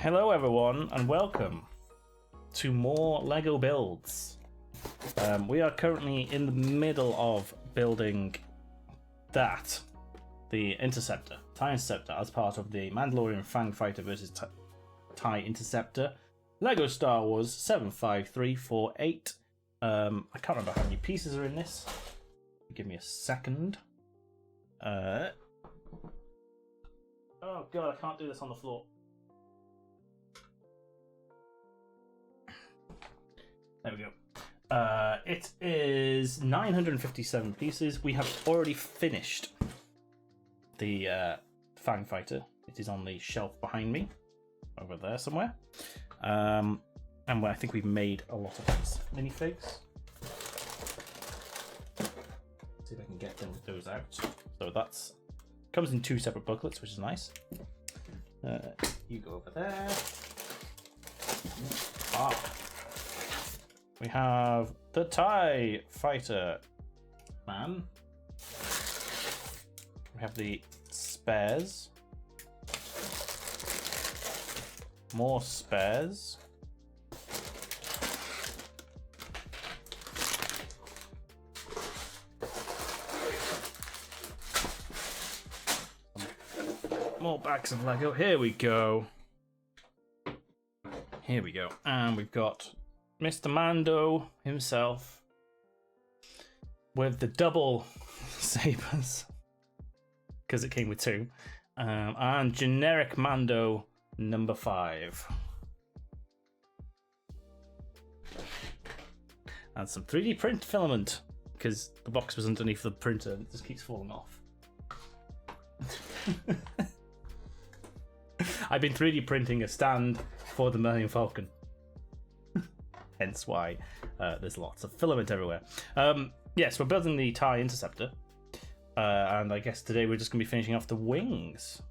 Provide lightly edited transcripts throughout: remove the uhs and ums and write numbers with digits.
Hello everyone and welcome to more LEGO builds. We are currently in the middle of building the Interceptor, TIE Interceptor, as part of the Mandalorian Fang fighter versus TIE Interceptor. LEGO Star Wars 75348. I can't remember how many pieces are in this. Give me a second. Oh god, I can't do this on the floor. There we go. It is 957 pieces. We have already finished the Fang fighter. It is on the shelf behind me, over there somewhere. And I think we've made a lot of these minifigs. See if I can get those out. So that's comes in two separate booklets, which is nice. You go over there. We have the TIE Fighter Man. We have the spares. More spares. More bags of LEGO. Here we go. Here we go. And we've got Mr. Mando himself with the double sabers, because it came with two, and generic Mando number 5, and some 3D print filament because the box was underneath the printer and it just keeps falling off. I've been 3D printing a stand for the Millennium Falcon. Hence why there's lots of filament everywhere. Yes, we're building the TIE Interceptor. And I guess today we're just going to be finishing off the wings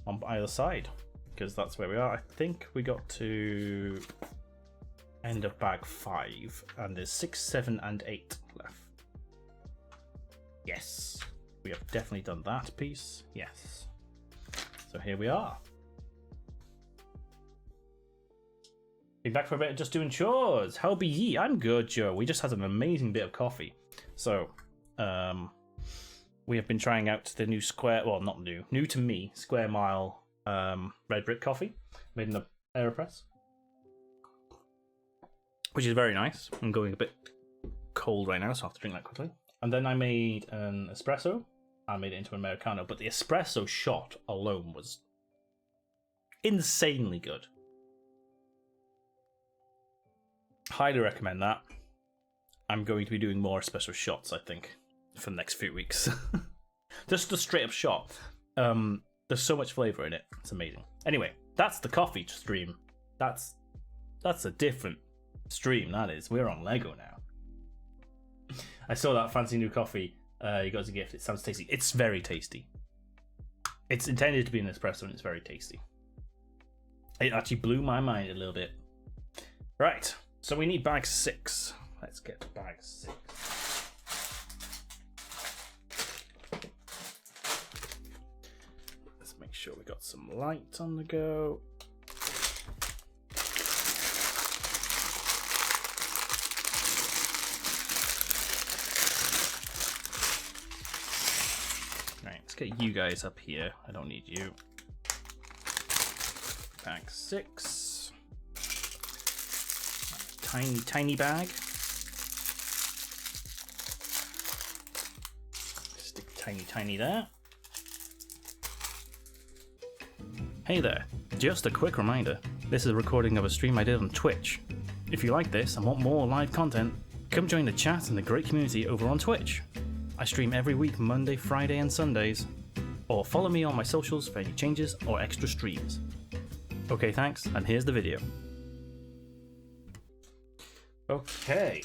on either side, because that's where we are. I think we got to end of bag 5, and there's 6, 7, and 8 left. Yes, we have definitely done that piece. Yes. So here we are. Been back for a bit, just doing chores. How be ye? I'm good, Joe. We just had an amazing bit of coffee. So, we have been trying out the new square, well, not new to me, Square Mile red brick coffee made in the AeroPress, which is very nice. I'm going a bit cold right now, so I have to drink that quickly. And then I made an espresso. I made it into an Americano, but the espresso shot alone was insanely good. Highly recommend that. I'm going to be doing more espresso shots, I think, for the next few weeks. Just a straight up shot. There's so much flavor in it. It's amazing. Anyway, that's the coffee stream. That's a different stream, that is. We're on LEGO now. I saw that fancy new coffee you got as a gift. It sounds tasty. It's very tasty. It's intended to be an espresso and it's very tasty. It actually blew my mind a little bit. Right. So we need bag 6. Let's get to bag 6. Let's make sure we got some light on the go. Right, let's get you guys up here. I don't need you. Bag 6. Tiny bag. Stick tiny there. Hey there, just a quick reminder. This is a recording of a stream I did on Twitch. If you like this and want more live content, come join the chat and the great community over on Twitch. I stream every week, Monday, Friday, and Sundays. Or follow me on my socials for any changes or extra streams. Okay, thanks, and here's the video. Okay,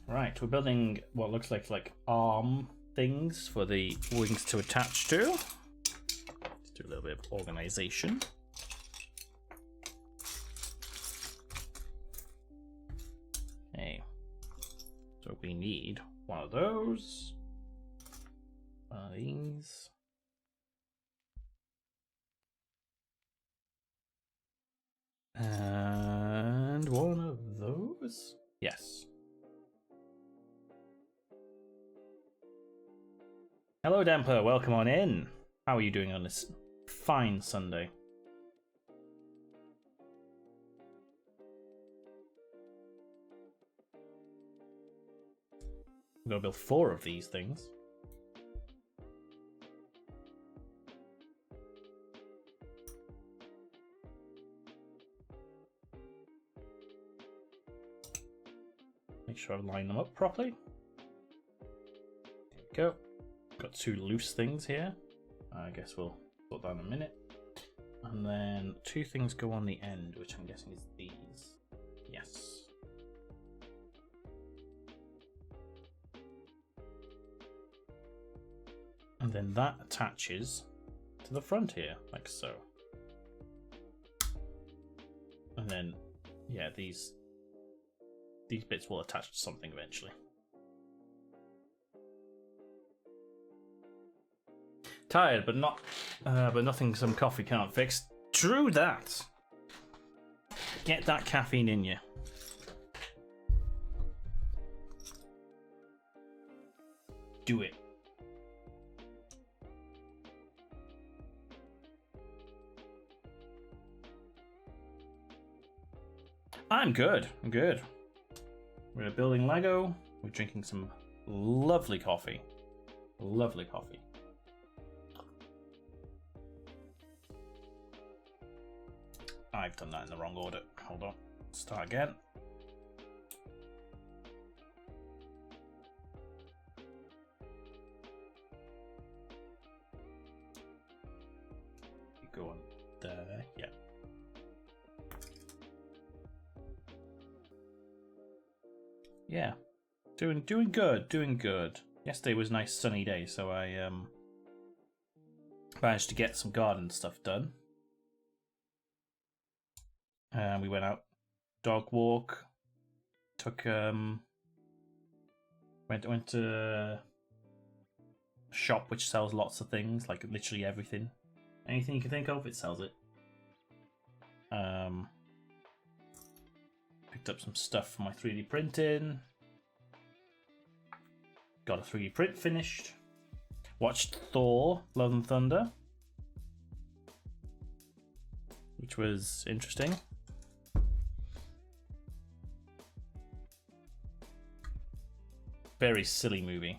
right, we're building what looks like arm things for the wings to attach to. Let's do a little bit of organization. Okay, so we need one of those, one of these, And one of those? Yes. Hello, Damper. Welcome on in. How are you doing on this fine Sunday? We're going to build 4 of these things. Make sure I line them up properly. There we go. Got 2 loose things here. I guess we'll put that in a minute. And then 2 things go on the end, which I'm guessing is these. Yes. And then that attaches to the front here, like so. And then, yeah, these bits will attach to something eventually. Tired, but nothing some coffee can't fix. True that. Get that caffeine in you. Do it. I'm good. I'm good. We're building Lego. We're drinking some lovely coffee. Lovely coffee. I've done that in the wrong order. Hold on. Start again. You go on there. Yeah. Yeah. Doing good. Yesterday was a nice sunny day, so I managed to get some garden stuff done. We went out, dog walk, took went to a shop which sells lots of things, like literally everything. Anything you can think of, it sells it. Picked up some stuff for my 3D printing. Got a 3D print finished. Watched Thor: Love and Thunder, which was interesting. Very silly movie.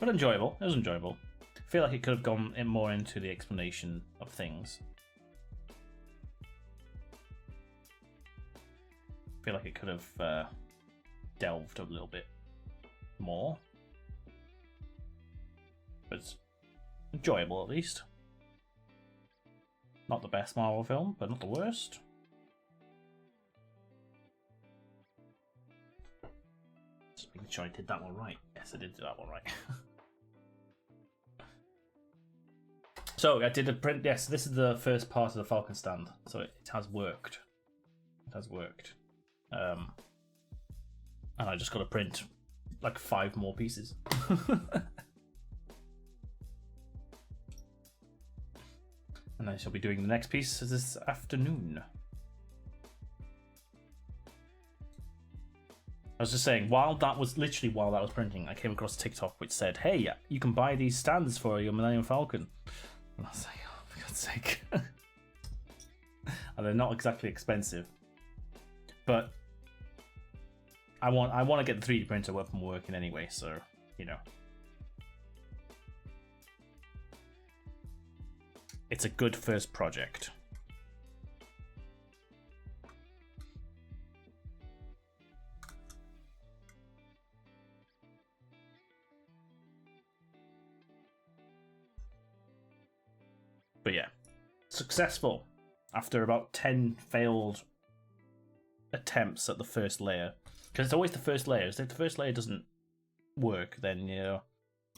But enjoyable. It was enjoyable. I feel like it could have gone more into the explanation of things. I feel like it could have delved a little bit more. But it's enjoyable, at least. Not the best Marvel film, but not the worst. Just making sure I did that one right. Yes, I did do that one right. So I did a print. Yes, this is the first part of the Falcon stand. So it has worked. It has worked. And I just got to print like 5 more pieces. And I shall be doing the next piece this afternoon. I was just saying, while that was printing, I came across a TikTok which said, "Hey, you can buy these stands for your Millennium Falcon." And I was like, "Oh, for God's sake!" And they're not exactly expensive, but I want to get the 3D printer up and working anyway. So you know, it's a good first project. But yeah, successful after about 10 failed attempts at the first layer. Because it's always the first layer. If the first layer doesn't work, then you're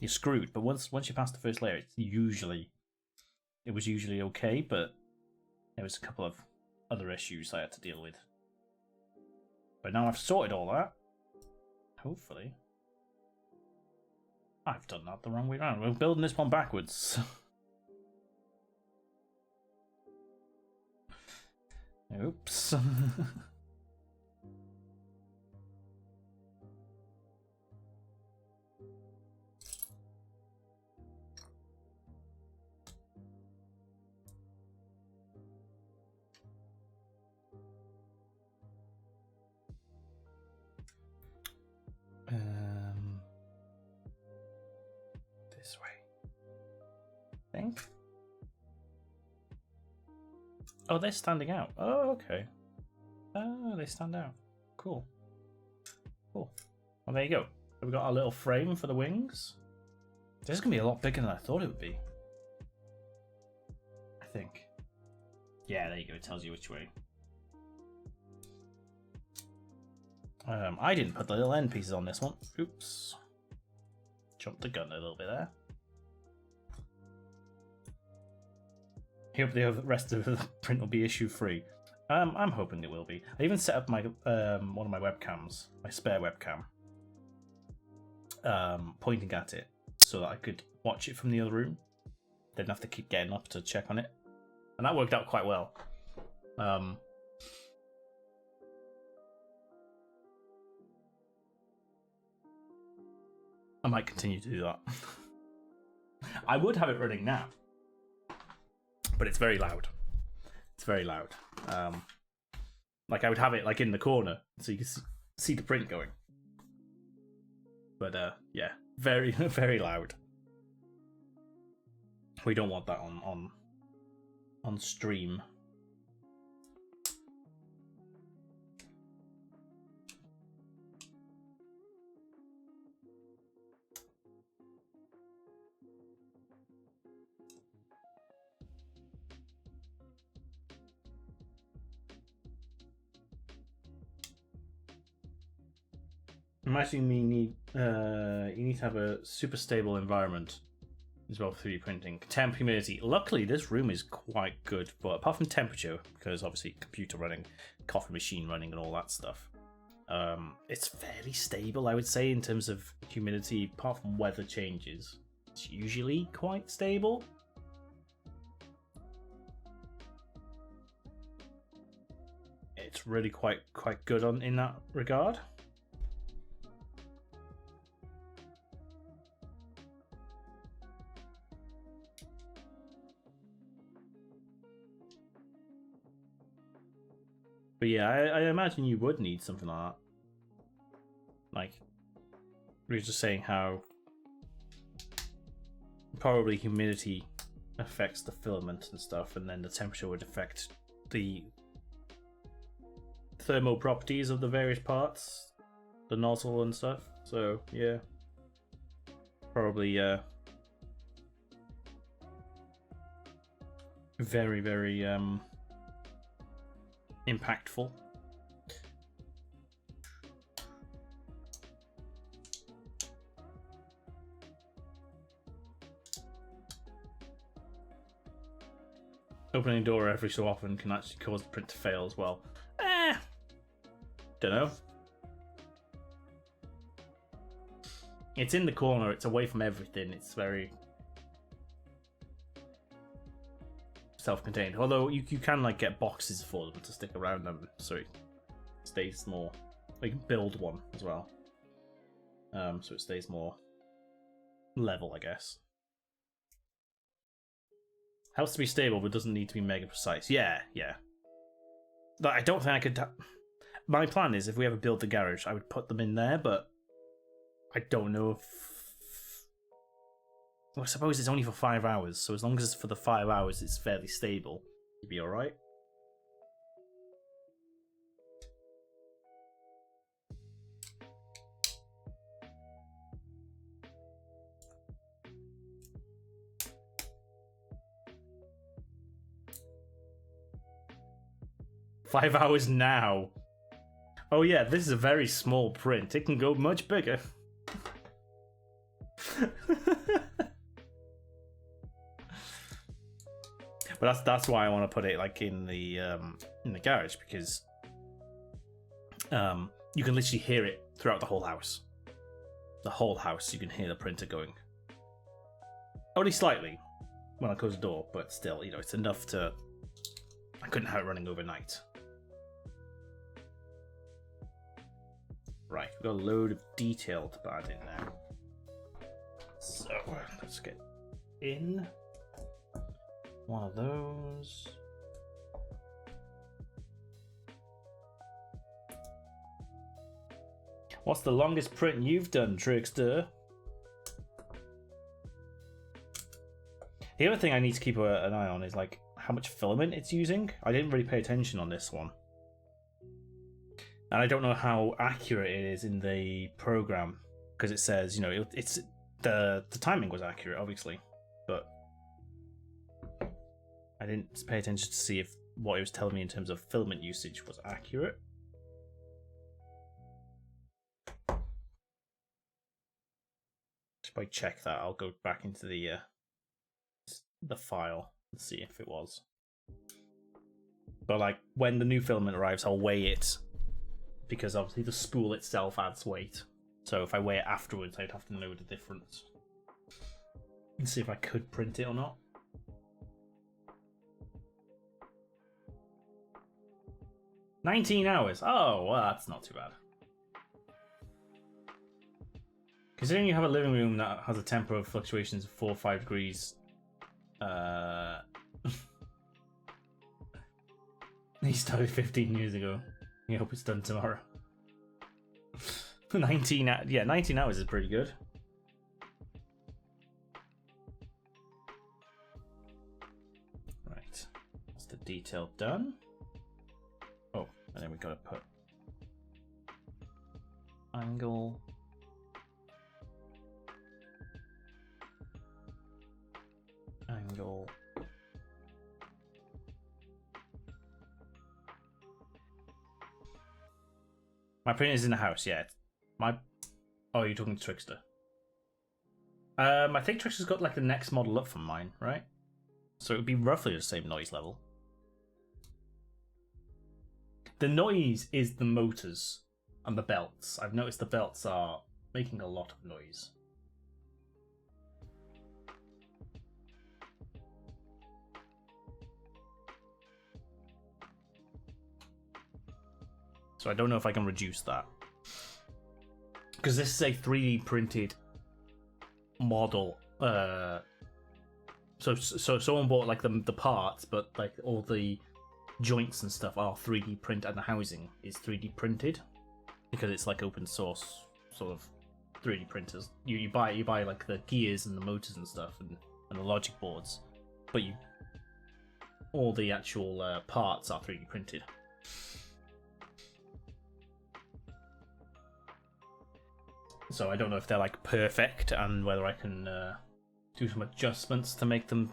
screwed. But once you pass the first layer, it was usually okay. But there was a couple of other issues I had to deal with. But now I've sorted all that. Hopefully. I've done that the wrong way around. We're building this one backwards. Oops. This way. I think. Oh, they're standing out. Oh, okay. Oh, they stand out. Cool. Cool. Well, there you go. We've got our little frame for the wings. This is going to be a lot bigger than I thought it would be. I think. Yeah, there you go. It tells you which way. I didn't put the little end pieces on this one. Oops. Jumped the gun a little bit there. I hope the rest of the print will be issue free. I'm hoping it will be. I even set up my one of my webcams, my spare webcam, pointing at it so that I could watch it from the other room. Didn't have to keep getting up to check on it, and that worked out quite well. I might continue to do that. I would have it running now, but it's very loud. It's very loud. Like I would have it like in the corner so you can see the print going. But yeah, very very loud. We don't want that on stream. Imagine you need to have a super stable environment as well for 3D printing. Temp, humidity. Luckily, this room is quite good, but apart from temperature, because obviously computer running, coffee machine running, and all that stuff, it's fairly stable, I would say, in terms of humidity. Apart from weather changes, it's usually quite stable. It's really quite good in that regard. But yeah, I imagine you would need something like that. Like, we were just saying how probably humidity affects the filament and stuff, and then the temperature would affect the thermal properties of the various parts, the nozzle and stuff. So yeah, probably very very impactful. Opening a door every so often can actually cause the print to fail as well. Don't know. It's in the corner, it's away from everything, it's very self-contained. Although you can like get boxes for them to stick around them so it stays more. You can build one as well. So it stays more level, I guess. Helps to be stable, but doesn't need to be mega precise. Yeah. I don't think I could. My plan is if we ever build the garage, I would put them in there, but I don't know if. Well, I suppose it's only for 5 hours, so as long as for the 5 hours it's fairly stable, you'd be alright. Five hours now. Oh yeah, this is a very small print. It can go much bigger. But that's why I want to put it like in the garage, because you can literally hear it throughout the whole house. The whole house, you can hear the printer going. Only slightly when I close the door, but still, you know, it's enough to... I couldn't have it running overnight. Right, we've got a load of detail to add in there. So, let's get in one of those. What's the longest print you've done, Trickster? The other thing I need to keep an eye on is like how much filament it's using. I didn't really pay attention on this one. And I don't know how accurate it is in the program, because it says, you know, it's the timing was accurate, obviously, but I didn't pay attention to see if what it was telling me in terms of filament usage was accurate. If I check that, I'll go back into the file and see if it was. But like when the new filament arrives, I'll weigh it, because obviously the spool itself adds weight. So if I weigh it afterwards, I'd have to know the difference and see if I could print it or not. $19 hours. Oh, well, that's not too bad. Considering you have a living room that has a temperature fluctuations of 4 or 5 degrees, he started 15 years ago. I hope it's done tomorrow. 19 hours is pretty good. Right, that's the detail done. Oh, and then we gotta put angle. Angle. My printer's in the house, yeah. Oh, you're talking to Trickster. I think Trickster's got like the next model up from mine, right? So it would be roughly the same noise level. The noise is the motors and the belts. I've noticed the belts are making a lot of noise. So I don't know if I can reduce that. Because this is a 3D printed model. So someone bought like the parts, but like all the joints and stuff are 3D print, and the housing is 3D printed because it's like open source sort of 3D printers. You buy like the gears and the motors and stuff and the logic boards, but all the actual parts are 3D printed. So I don't know if they're like perfect and whether I can do some adjustments to make them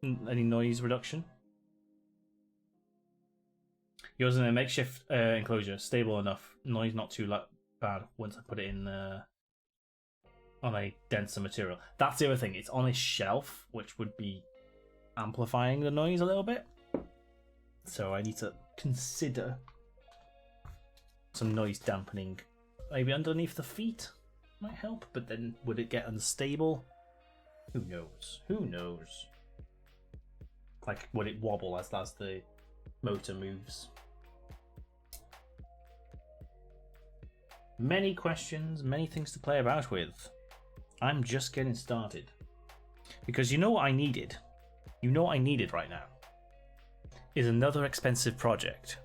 any noise reduction. Yours in a makeshift enclosure, stable enough, noise not too bad once I put it in on a denser material. That's the other thing, it's on a shelf, which would be amplifying the noise a little bit. So I need to consider some noise dampening, maybe underneath the feet. Might help, but then would it get unstable? Who knows? Who knows? Like, would it wobble as the motor moves? Many questions, many things to play about with. I'm just getting started. Because you know what I needed? You know what I needed right now? Is another expensive project.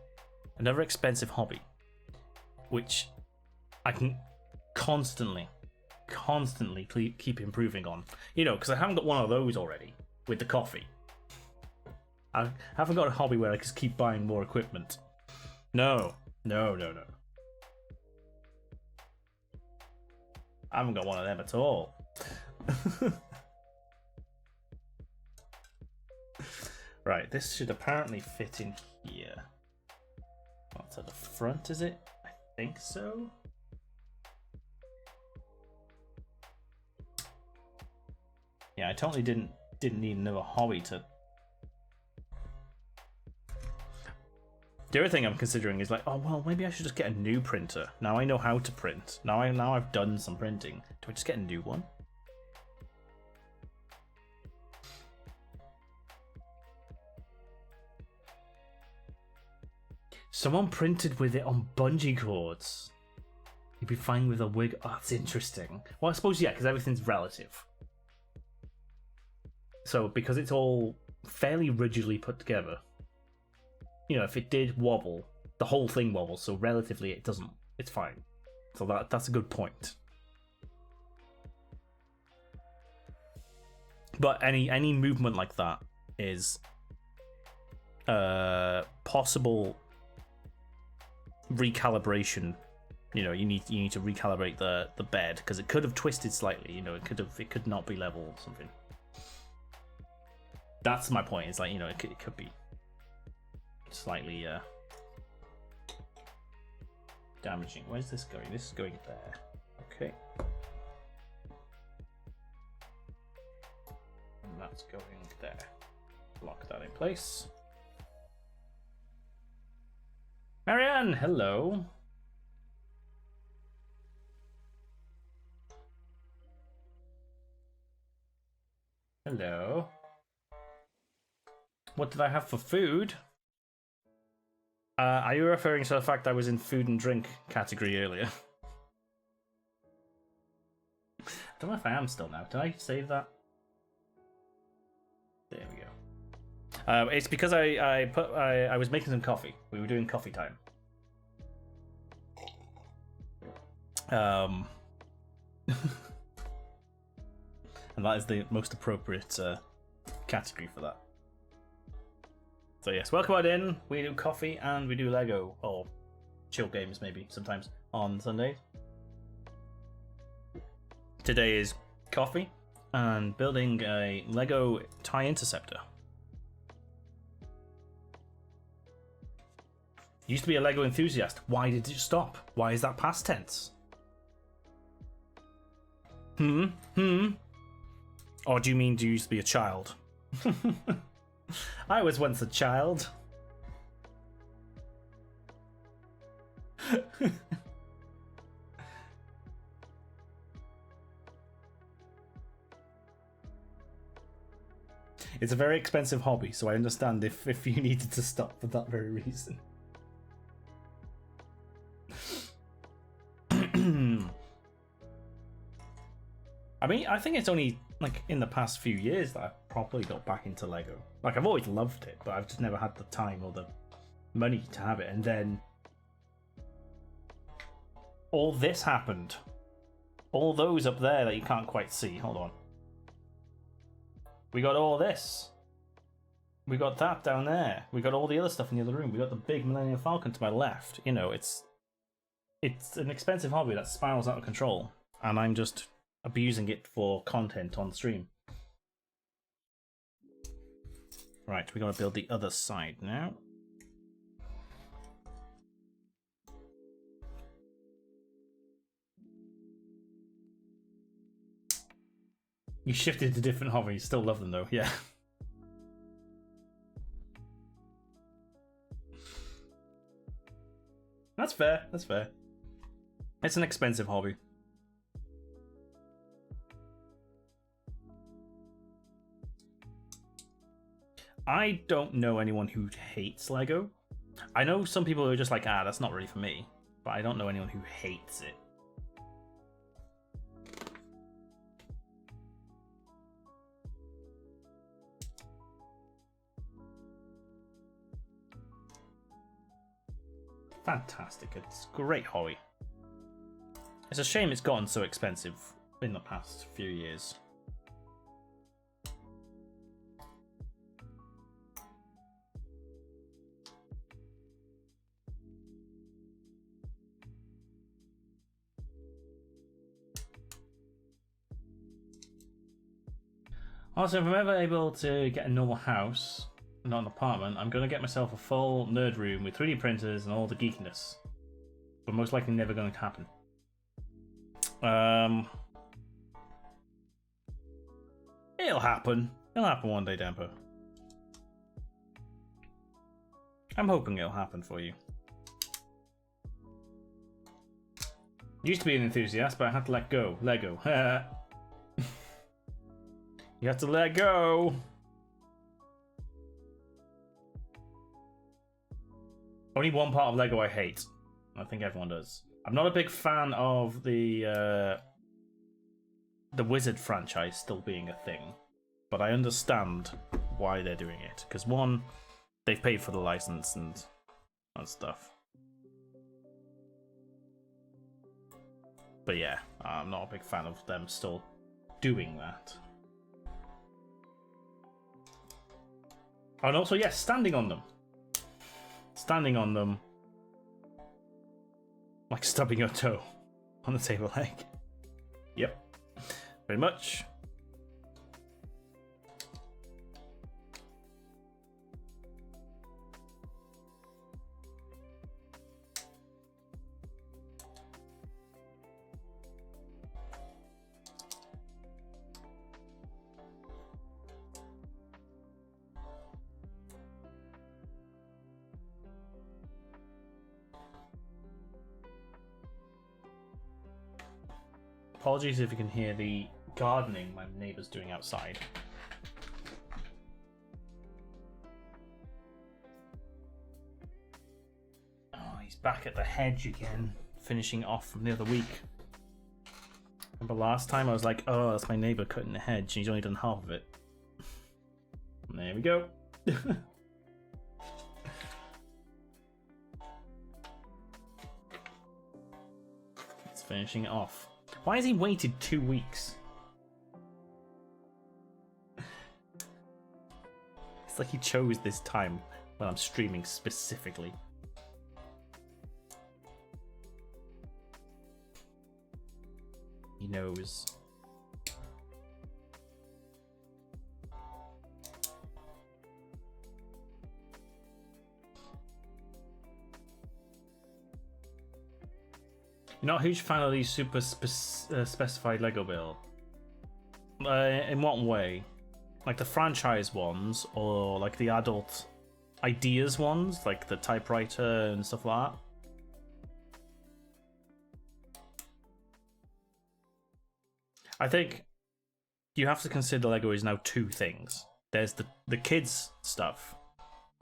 Another expensive hobby. Which I can constantly keep improving on. You know, because I haven't got one of those already with the coffee. I haven't got a hobby where I just keep buying more equipment. No. I haven't got one of them at all. Right, this should apparently fit in here. What's at the front, is it? I think so. Yeah, I totally didn't need another hobby to The other thing I'm considering is like, oh well, maybe I should just get a new printer. Now I know how to print. Now I've done some printing. Do I just get a new one? Someone printed with it on bungee cords. You'd be fine with a wig. Oh, that's interesting. Well, I suppose, yeah, because everything's relative. So, because it's all fairly rigidly put together, you know, if it did wobble, the whole thing wobbles, so relatively it doesn't. It's fine. So that's a good point. But any movement like that is possible recalibration. You know, you need to recalibrate the bed because it could have twisted slightly. You know, it could not be level or something. That's my point. It's like, you know, it could be slightly damaging. Where's this going? This is going there. Okay. And that's going there. Lock that in place. Marianne, hello. Hello. What did I have for food? Are you referring to the fact I was in food and drink category earlier? I don't know if I am still now. Did I save that? There we go. It's because I was making some coffee. We were doing coffee time. And that is the most appropriate category for that. So yes, welcome on in. We do coffee and we do Lego, or chill games maybe sometimes on Sundays. Today is coffee and building a Lego TIE Interceptor. Used to be a Lego enthusiast. Why did you stop? Why is that past tense? Or do you mean do you used to be a child? I was once a child. It's a very expensive hobby, so I understand if you needed to stop for that very reason. I mean, I think it's only like in the past few years that I've properly got back into Lego. Like, I've always loved it, but I've just never had the time or the money to have it. And then all this happened. All those up there that you can't quite see. Hold on. We got all this. We got that down there. We got all the other stuff in the other room. We got the big Millennium Falcon to my left. You know, it's an expensive hobby that spirals out of control. And I'm just abusing it for content on stream. Right, we gotta build the other side now. You shifted to different hobbies, still love them though, yeah. That's fair, that's fair. It's an expensive hobby. I don't know anyone who hates Lego. I know some people who are just like, that's not really for me. But I don't know anyone who hates it. Fantastic. It's a great hobby. It's a shame it's gotten so expensive in the past few years. Also, if I'm ever able to get a normal house, not an apartment, I'm going to get myself a full nerd room with 3D printers and all the geekiness. But most likely never going to happen. It'll happen. It'll happen one day, Damper. I'm hoping it'll happen for you. Used to be an enthusiast, but I had to let go. Lego. You have to let go. Only one part of Lego I hate. I think everyone does. I'm not a big fan of the Wizard franchise still being a thing, but I understand why they're doing it. Because one, they've paid for the license and stuff. But yeah, I'm not a big fan of them still doing that. And also, yes, standing on them. Standing on them. Like stubbing your toe on the table leg. Yep. Very much. Apologies if you can hear the gardening my neighbour's doing outside. Oh, he's back at the hedge again, finishing off from the other week. Remember last time I was like, oh, that's my neighbour cutting the hedge, and he's only done half of it. And there we go. It's finishing it off. Why has he waited 2 weeks? It's like he chose this time when I'm streaming specifically. He knows. You're not a huge fan of these super specified Lego build? In what way? Like the franchise ones, or like the adult ideas ones, like the typewriter and stuff like that? I think you have to consider Lego is now two things. There's the kids stuff,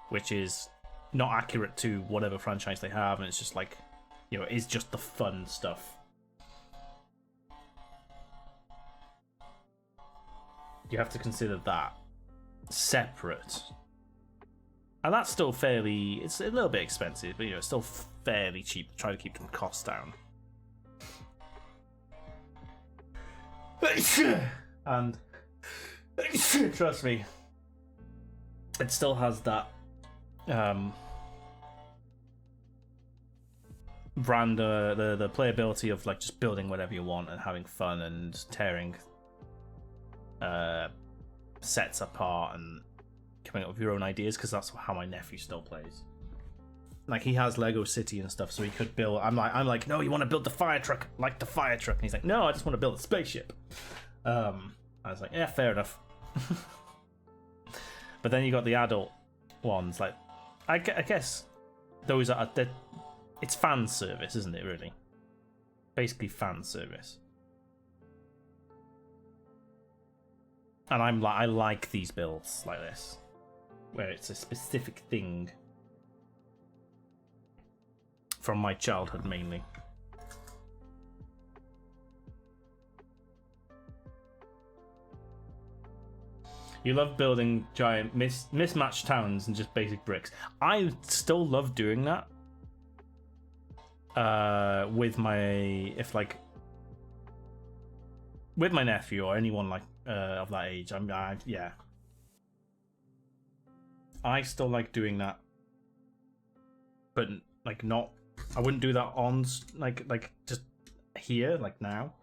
which is not accurate to whatever franchise they have, and it's just like, you know, it's just the fun stuff. You have to consider that separate. And that's still fairly, it's a little bit expensive, but you know, it's still fairly cheap. Try to keep the costs down. And trust me, it still has that brand, the playability of like just building whatever you want and having fun and tearing sets apart and coming up with your own ideas, because that's how my nephew still plays. Like, he has Lego City and stuff, so he could build. I'm like, no, you want to build the fire truck, like the fire truck, and he's like, no, I just want to build a spaceship. I was like, yeah, fair enough. But then you got the adult ones, like, I guess those are it's fan service, isn't it? Really, basically fan service. And I like these builds like this, where it's a specific thing from my childhood mainly. You love building giant mismatched towns and just basic bricks. I still love doing that. With my with my nephew or anyone like of that age. Yeah. I still like doing that, but like not. I wouldn't do that on like just here, like now.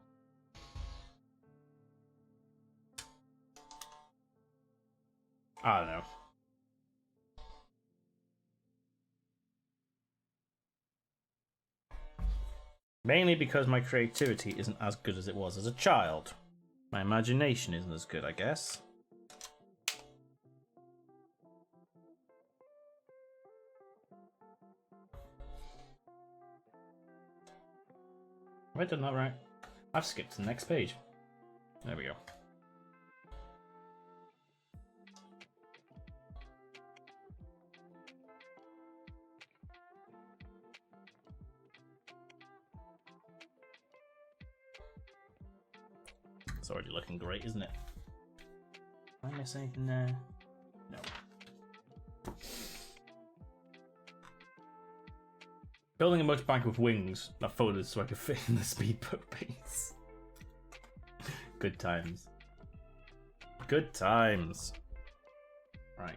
I don't know. Mainly because my creativity isn't as good as it was as a child. My imagination isn't as good, I guess. Have I done that right? I've skipped to the next page. There we go. It's already looking great, isn't it? Did I miss anything there? No. Building a motorbike with wings that folded so I could fit in the speedboat base. Good times. Good times. Right.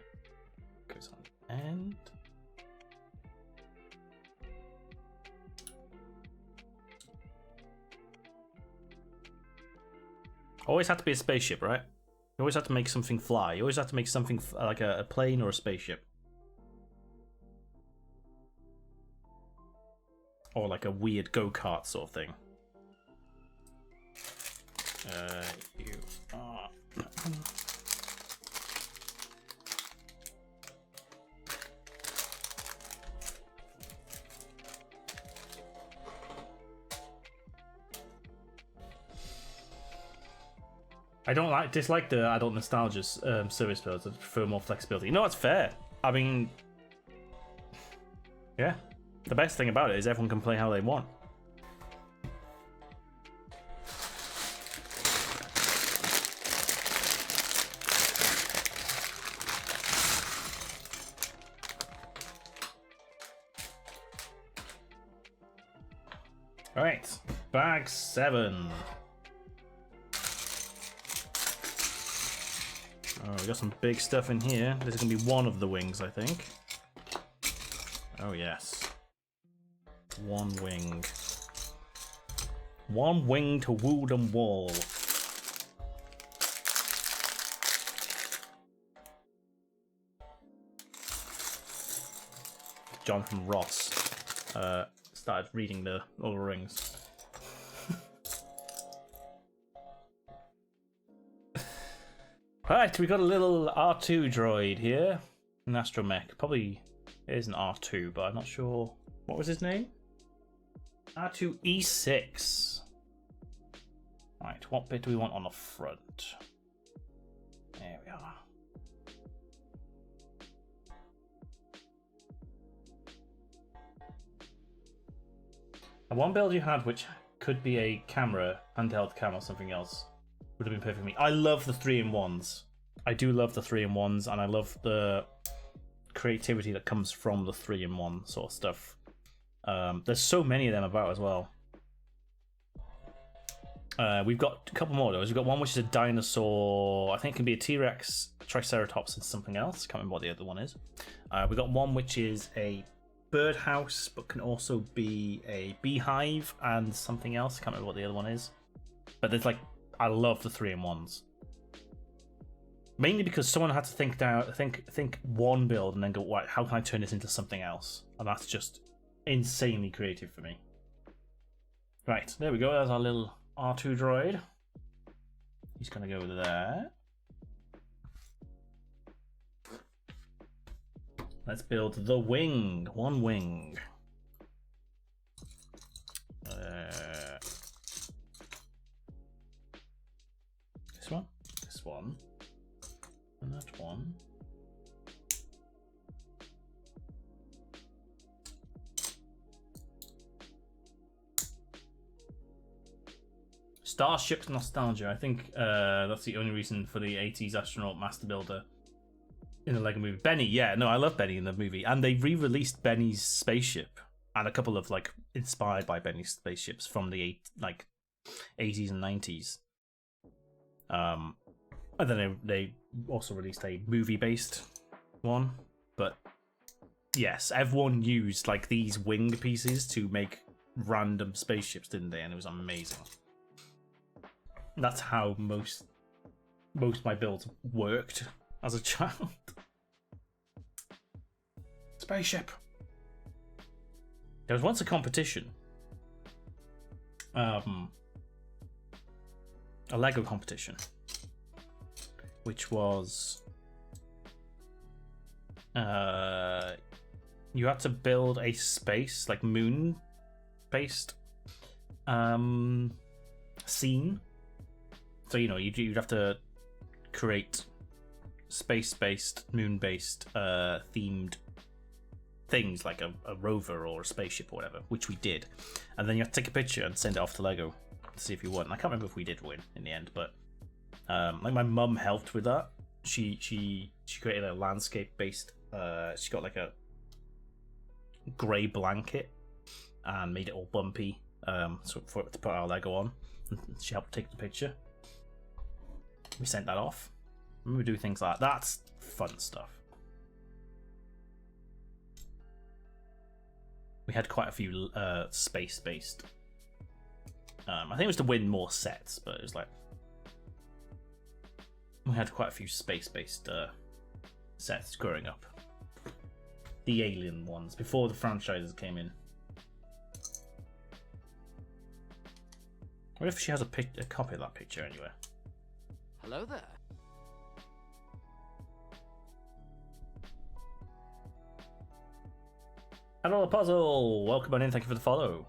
Goes on end. Always had to be a spaceship, right? You always have to make something fly. You always have to make something like a plane or a spaceship. Or like a weird go-kart sort of thing. You are... I dislike the adult nostalgia service builds. I prefer more flexibility. No, it's fair. I mean, yeah. The best thing about it is everyone can play how they want. All right, bag 7. Oh, we got some big stuff in here. This is going to be one of the wings, I think. Oh, yes. One wing. One wing to Woodham Wall. Jonathan Ross started reading the Lord of the Rings. Right, we got a little R2 droid here. An astromech. Probably it isn't R2, but I'm not sure. What was his name? R2E6. Right, what bit do we want on the front? There we are. And one build you had, which could be a camera, handheld camera, or something else, would have been perfect for me. I love the 3-in-1s. I do love the 3-in-1s, and I love the creativity that comes from the 3-in-1 sort of stuff. There's so many of them about as well. We've got a couple more though. We've got one which is a dinosaur. I think it can be a T-Rex, a Triceratops, and something else. Can't remember what the other one is. We've got one which is a birdhouse, but can also be a beehive and something else. Can't remember what the other one is. But there's like, I love the 3-in-1s. Mainly because someone had to think one build and then go, right, how can I turn this into something else? And that's just insanely creative for me. Right, there we go. There's our little R2 droid. He's gonna go there. Let's build the wing. One wing. This one. This one. And that one. Starship nostalgia. I think that's the only reason for the 80s astronaut master builder in the Lego movie. Benny, yeah, no, I love Benny in the movie. And they re-released Benny's spaceship and a couple of like inspired by Benny's spaceships from the 80s and 90s. And then they also released a movie-based one. But yes, everyone used like these wing pieces to make random spaceships, didn't they? And it was amazing. That's how most of my builds worked as a child. Spaceship. There was once a competition. A Lego competition. Which was you had to build a space, like moon based, scene. So you'd have to create space-based, moon-based, themed things like a rover or a spaceship or whatever, which we did, and then you have to take a picture and send it off to Lego to see if you won. I can't remember if we did win in the end, but like my mum helped with that. She created a landscape-based. She got like a grey blanket and made it all bumpy, so for it to put our Lego on. She helped take the picture. We sent that off. And we do things like that. That's fun stuff. We had quite a few space-based. I think it was to win more sets, but it was like we had quite a few space-based sets growing up. The alien ones before the franchises came in. What if she has a copy of that picture anywhere? Hello there. Hello, Puzzle! Welcome on in, thank you for the follow.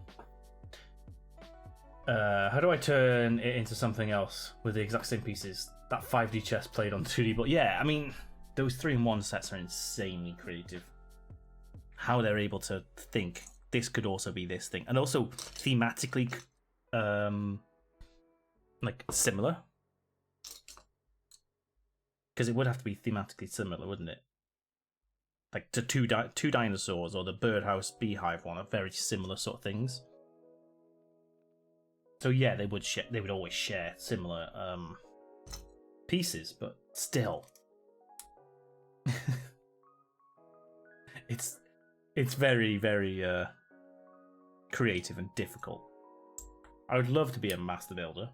How do I turn it into something else with the exact same pieces? That 5D chess played on 2D, but yeah, I mean, those 3-in-1 sets are insanely creative. How they're able to think, this could also be this thing. And also, thematically, like, similar. Because it would have to be thematically similar, wouldn't it? Like to two dinosaurs or the birdhouse beehive one are very similar sort of things. So yeah, they would always share similar pieces, but still, it's very very creative and difficult. I would love to be a master builder,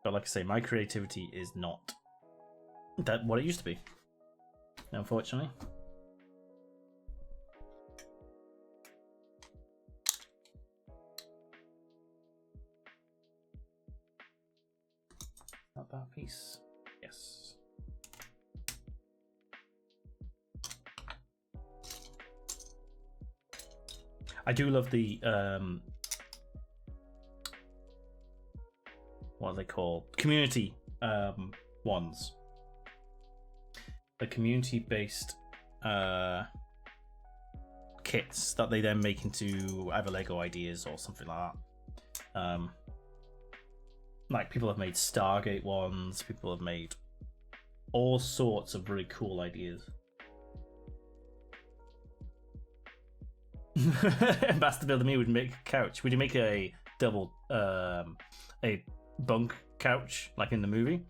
but like I say, my creativity is not what it used to be, unfortunately. Not that piece. Yes. I do love the what are they called? Community ones. The community-based kits that they then make into either Lego ideas or something like that. Like people have made Stargate ones, people have made all sorts of really cool ideas. Master Builder Me would make a couch. Would you make a double a bunk couch like in the movie?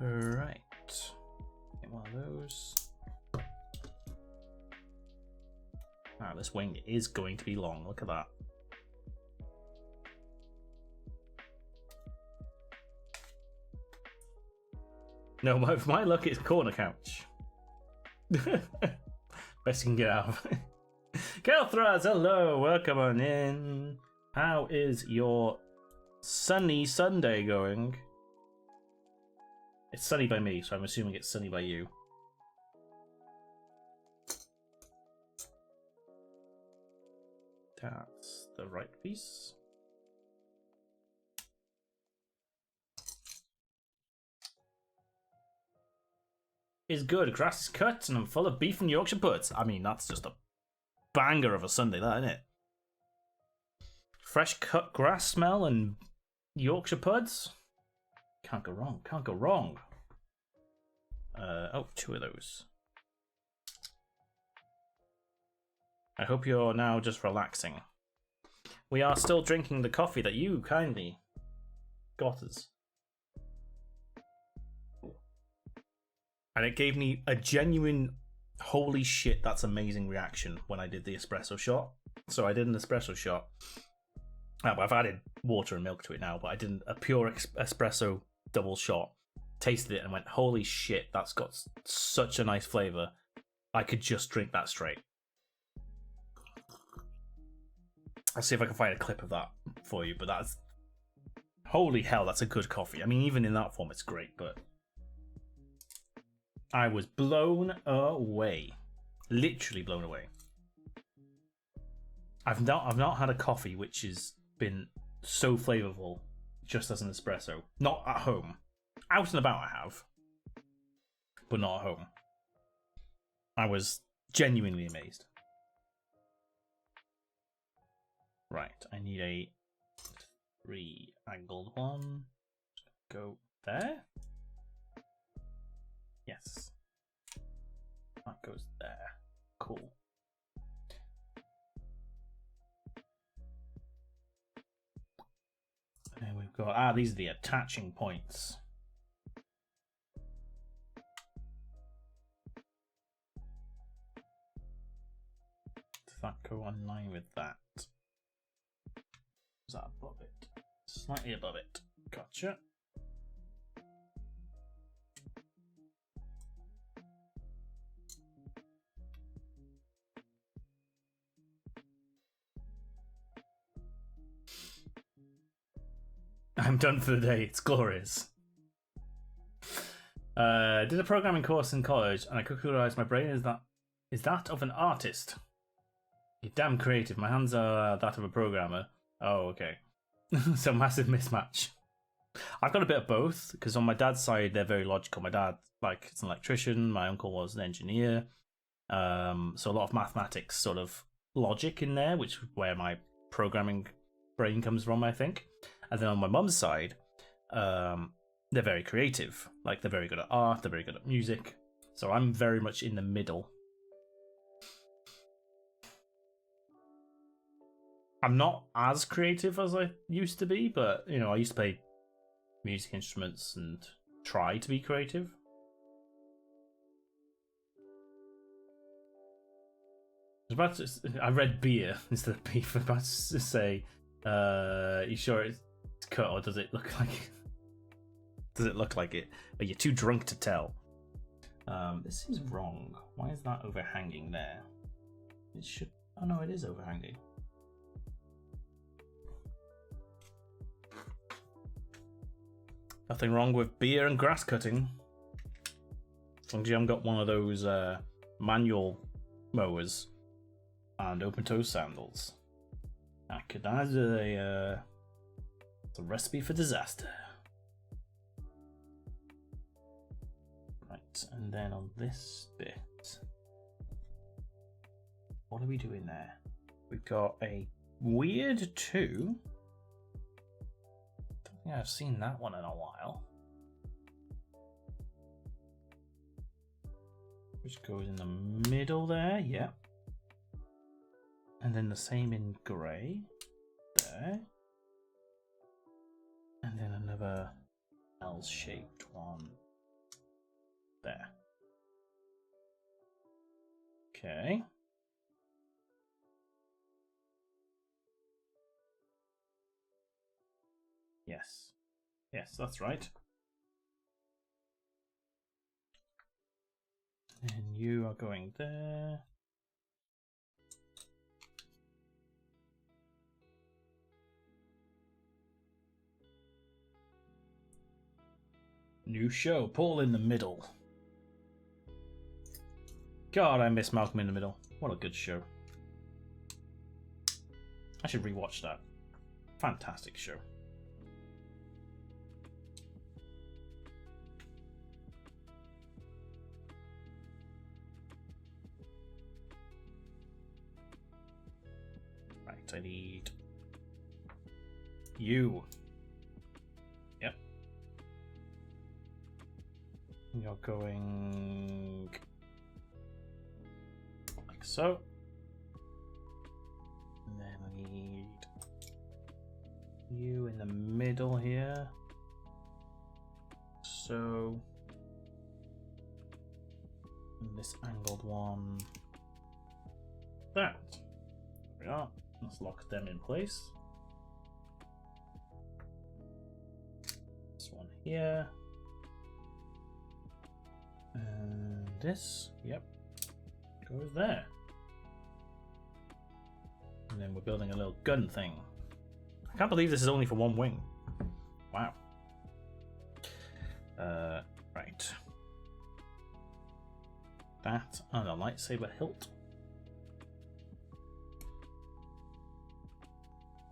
Right. Get one of those. Wow, this wing is going to be long. Look at that. No, my luck is corner couch. Best you can get out of it. Kelthraz, hello, welcome on in. How is your sunny Sunday going? It's sunny by me, so I'm assuming it's sunny by you. That's the right piece. Is good. Grass is cut and I'm full of beef and Yorkshire puds. I mean, that's just a banger of a Sunday, that, isn't it? Fresh cut grass smell and Yorkshire puds. Can't go wrong. Can't go wrong. Oh, 2 of those. I hope you're now just relaxing. We are still drinking the coffee that you kindly got us. And it gave me a genuine, holy shit, that's amazing reaction when I did the espresso shot. So I did an espresso shot. I've added water and milk to it now, but I did a pure espresso double shot tasted it and went, holy shit, that's got such a nice flavour. I could just drink that straight. I'll see if I can find a clip of that for you, but that's... Holy hell, that's a good coffee. I mean, even in that form, it's great, but... I was blown away. Literally blown away. I've not had a coffee which has been so flavourful just as an espresso. Not at home. Out and about I have. But not at home. I was genuinely amazed. Right, I need a 3-angled one. Go there. Yes. That goes there. Cool. And we've got, these are the attaching points. Does that go in line with that? Is that above it? Slightly above it. Gotcha. I'm done for the day. It's glorious. Did a programming course in college, and I quickly realised my brain is that of an artist. You're damn creative. My hands are that of a programmer. Oh, okay. So massive mismatch. I've got a bit of both, because on my dad's side, they're very logical. My dad, is an electrician. My uncle was an engineer. So a lot of mathematics sort of logic in there, which is where my programming brain comes from, I think. And then on my mum's side, they're very creative. They're very good at art, they're very good at music. So I'm very much in the middle. I'm not as creative as I used to be, but, I used to play music instruments and try to be creative. I read beer instead of beef. I was about to say, you sure it's cut, or does it look like it? Does it look like it? Are you too drunk to tell? This seems wrong. Why is that overhanging there? It should... Oh no, it is overhanging. Nothing wrong with beer and grass cutting. As long as you haven't got one of those manual mowers and open-toe sandals. That is a recipe for disaster. Right, and then on this bit, what are we doing there? We've got a weird 2. Don't think I've seen that one in a while. Which goes in the middle there, yeah. And then the same in grey. There. And then another L-shaped one. There. Okay. Yes. Yes, that's right. And you are going there. New show, Paul in the Middle. God, I miss Malcolm in the Middle. What a good show. I should rewatch that. Fantastic show. Right, I need you. Yep. You're going like so. And then I need you in the middle here. So, and this angled one. That. There we are. Let's lock them in place. This one here. this. Yep. Goes there. And then we're building a little gun thing. I can't believe this is only for one wing. Wow. Right. That and a lightsaber hilt.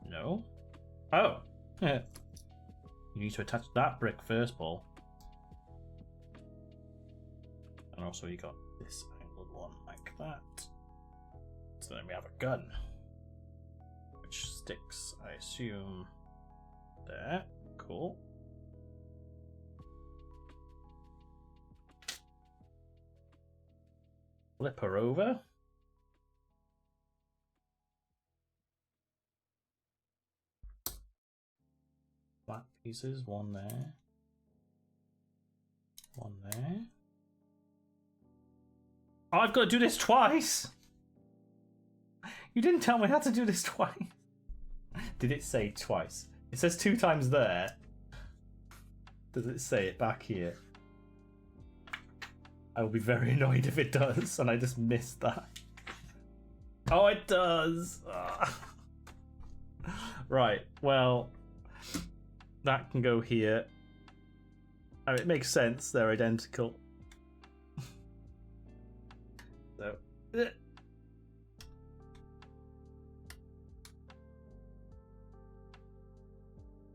No. Oh. You need to attach that brick first, Paul. And also you got this angled one like that. So then we have a gun. Which sticks, I assume, there. Cool. Flip her over. Flat pieces, one there. One there. Oh, I've got to do this twice! You didn't tell me how to do this twice. Did it say twice? It says 2 times there. Does it say it back here? I will be very annoyed if it does, and I just missed that. Oh, it does! Right, well, that can go here. I mean, it makes sense, they're identical. So...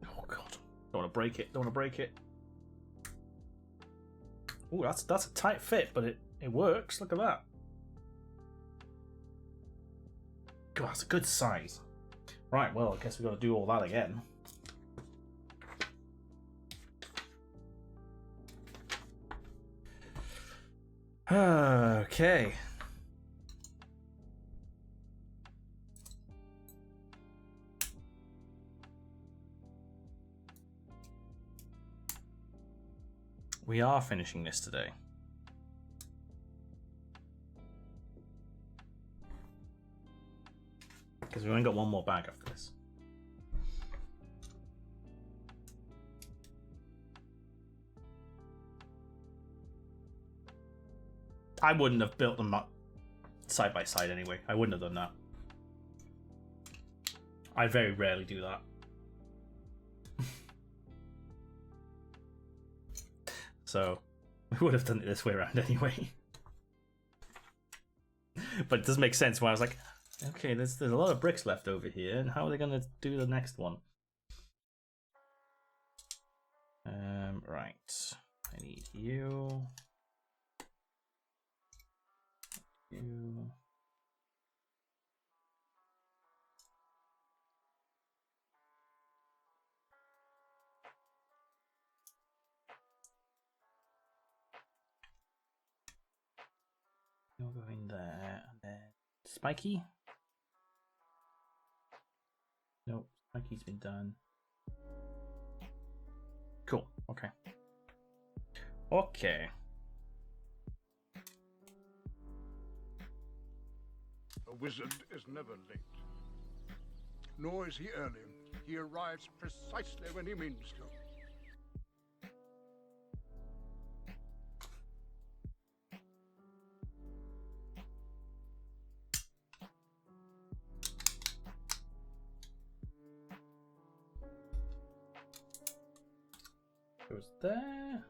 Oh god, don't want to break it, don't want to break it. Ooh, that's a tight fit, but it works, look at that. God, that's a good size. Right, well, I guess we've got to do all that again. Okay. We are finishing this today. Because we've only got one more bag after this. I wouldn't have built them up side by side anyway. I wouldn't have done that. I very rarely do that. So, we would have done it this way around anyway. But it does make sense when I was like, okay, there's a lot of bricks left over here, and how are they going to do the next one? Right. I need you. You. You'll go in there, and then Spiky. Nope, Spiky's been done. Cool. Okay. Okay. A wizard is never late. Nor is he early. He arrives precisely when he means to. Goes there.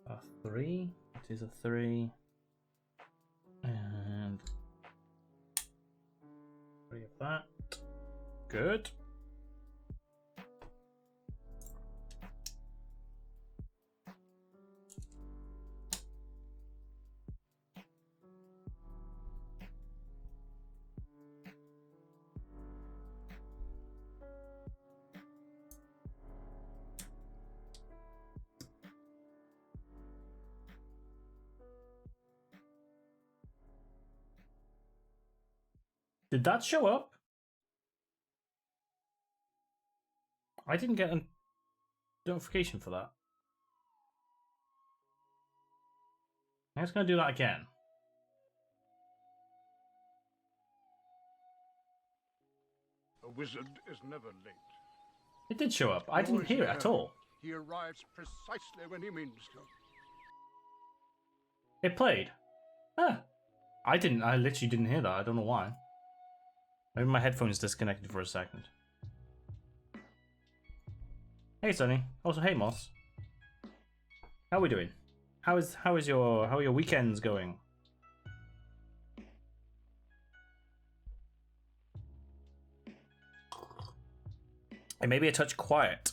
A 3. It is a 3. And 3 of that. Good. Did that show up? I didn't get a notification for that. I'm just going to do that again. A wizard is never late. It did show up. I didn't hear it at all. He arrives precisely when he means to. It played. Huh. I literally didn't hear that. I don't know why. Maybe my headphones disconnected for a second. Hey Sonny. Also hey Moss. How are we doing? How are your weekends going? It may be a touch quiet.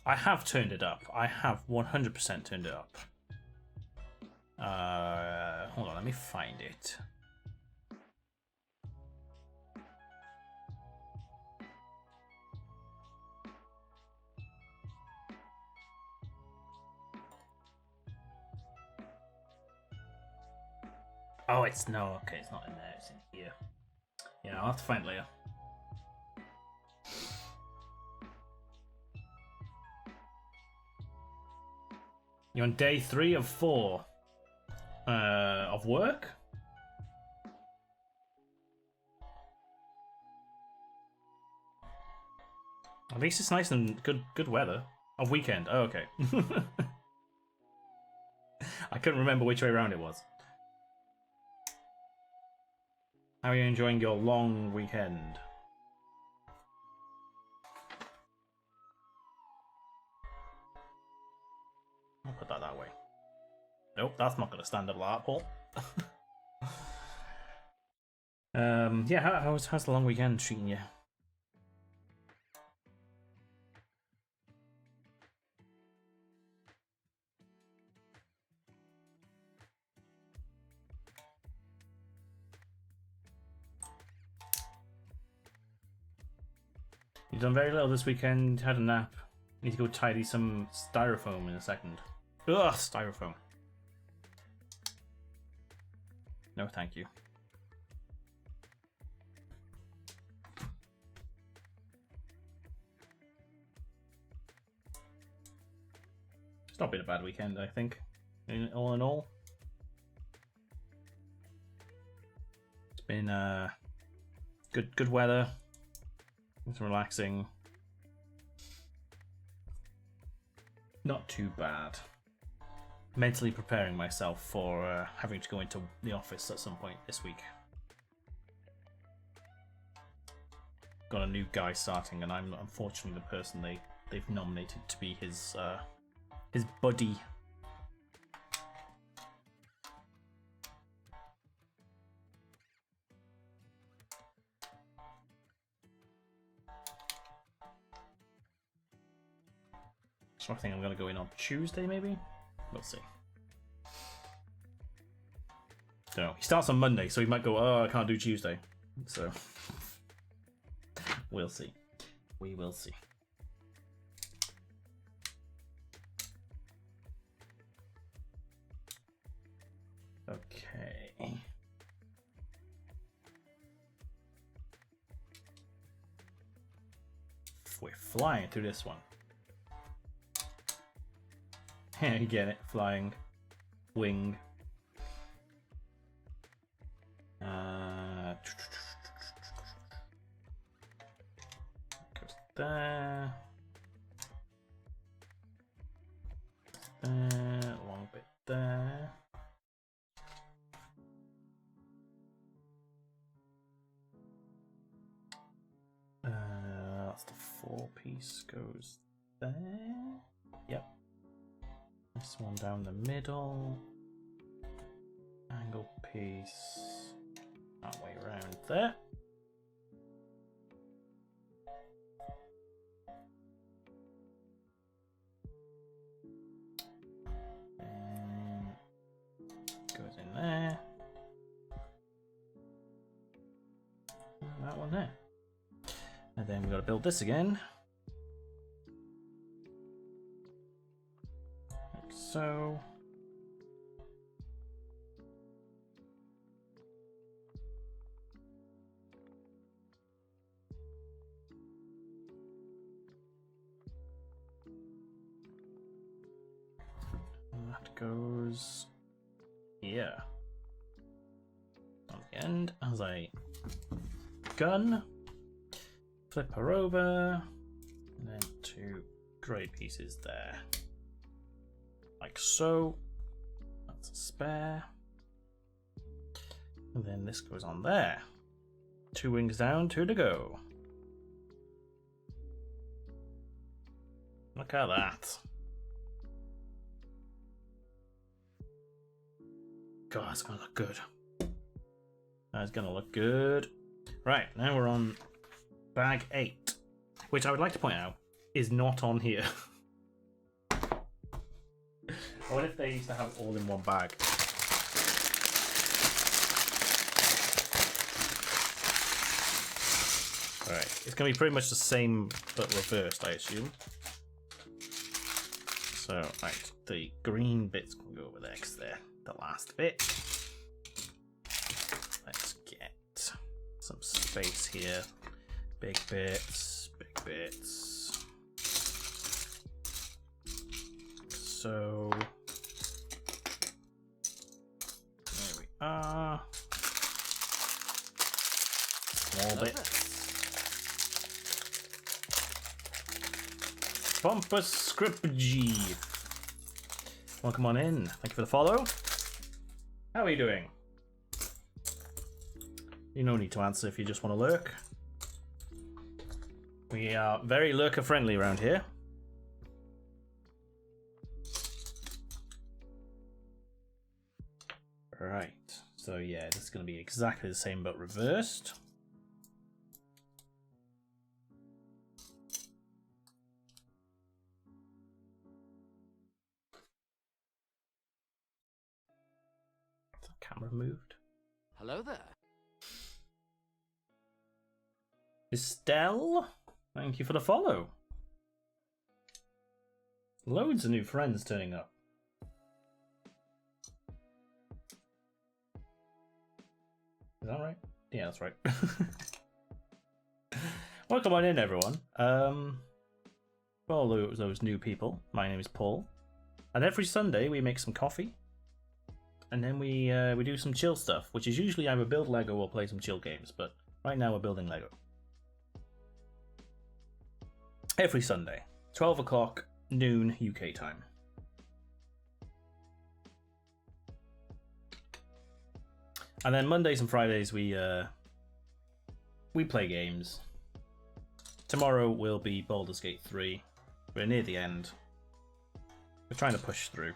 I have turned it up. I have 100% turned it up. Hold on, let me find it. Oh, it's no, okay, it's not in there, it's in here. Yeah, I'll have to find it later. You're on day 3 of 4 of work? At least it's nice and good weather. Of weekend. Oh, okay. I couldn't remember which way around it was. How are you enjoying your long weekend? I'll put that way. Nope, that's not going to stand up like that, Paul. Yeah, how's the long weekend treating you? You've done very little this weekend, had a nap. Need to go tidy some styrofoam in a second. Ugh, styrofoam. No, thank you. It's not been a bad weekend, I think. All in all. It's been good weather. It's relaxing. Not too bad. Mentally preparing myself for having to go into the office at some point this week. Got a new guy starting, and I'm unfortunately the person they've nominated to be his buddy. So I think I'm gonna go in on Tuesday, maybe. We'll see. Don't know. He starts on Monday, so he might go, oh, I can't do Tuesday. So we'll see. We will see. Okay. We're flying through this one. You get it, flying, wing. Goes there. There, a long bit there. That's the 4-piece goes there. Yep. This one down the middle. Angle piece that way around there. And goes in there. And that one there. And then we've got to build this again. Like so. And that goes here. On the end as a gun. Flip her over, and then 2 grey pieces there, like so. That's a spare. And then this goes on there. 2 wings down, 2 to go. Look at that. God, it's gonna look good. That's gonna look good. Right, now we're on bag 8, which I would like to point out is not on here. What if they used to have it all in one bag? Alright, it's going to be pretty much the same but reversed, I assume. So, right, the green bits can go over there because they're the last bit. Let's get some space here. Big bits, big bits. So, there we are. Small bits. Bumpus Scripgy. Welcome on in. Thank you for the follow. How are you doing? You no need to answer if you just want to lurk. We are very lurker friendly around here. Right. So yeah, this is going to be exactly the same but reversed. Camera moved. Hello there. Estelle, thank you for the follow. Loads of new friends turning up. Is that right? Yeah, that's right. Welcome on in, everyone. For all those new people, my name is Paul, and every Sunday we make some coffee. And then we do some chill stuff, which is usually either build Lego or play some chill games, but right now we're building Lego. Every Sunday, 12 o'clock, noon UK time. And then Mondays and Fridays we play games. Tomorrow will be Baldur's Gate 3. We're near the end. We're trying to push through.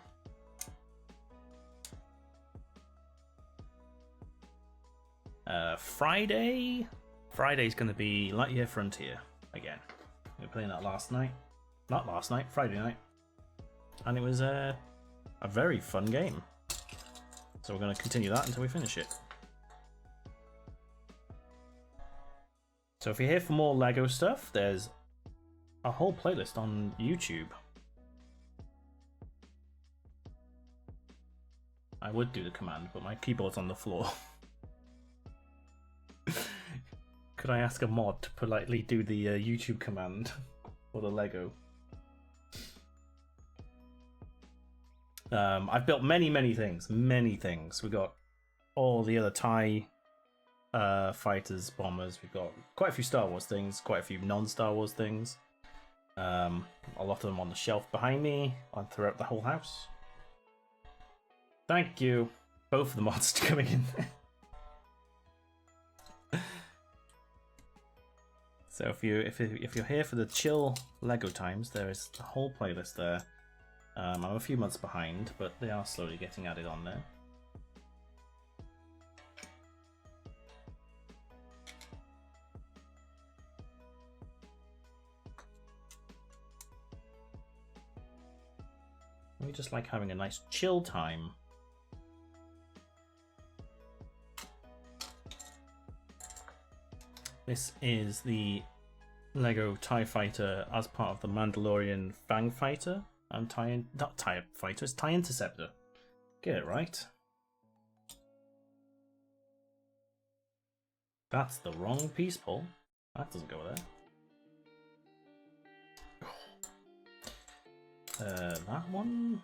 Friday's going to be Lightyear Frontier again. We were playing that Friday night, and it was a very fun game. So we're going to continue that until we finish it. So if you're here for more Lego stuff, there's a whole playlist on YouTube. I would do the command, but my keyboard's on the floor. Could I ask a mod to politely do the YouTube command for the Lego? I've built many things. We got all the other TIE fighters, bombers. We've got quite a few Star Wars things, quite a few non-Star Wars things. A lot of them on the shelf behind me and throughout the whole house. Thank you, both of the mods coming in there. So if you're here for the chill Lego times, there is a whole playlist there. I'm a few months behind, but they are slowly getting added on there. We just like having a nice chill time. This is the Lego TIE Fighter as part of the Mandalorian Fang Fighter. Not TIE Fighter, it's TIE Interceptor. Get it right. That's the wrong piece, Paul. That doesn't go there. That one?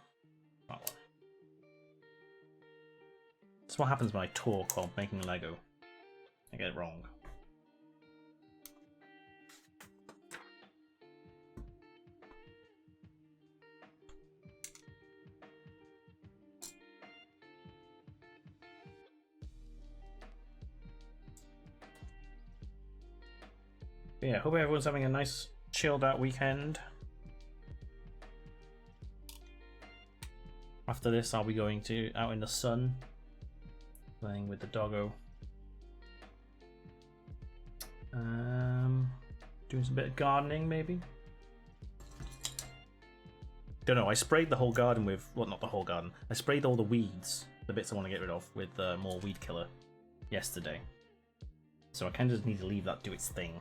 That one. That's what happens when I talk while making Lego. I get it wrong. yeah, hope everyone's having a nice chilled out weekend. After this, I'll be going to out in the sun, playing with the doggo. Doing some bit of gardening, maybe. Don't know. I sprayed the whole garden with, well, not the whole garden. I sprayed all the weeds, the bits I want to get rid of, with more weed killer yesterday. So I kind of just need to leave that do its thing.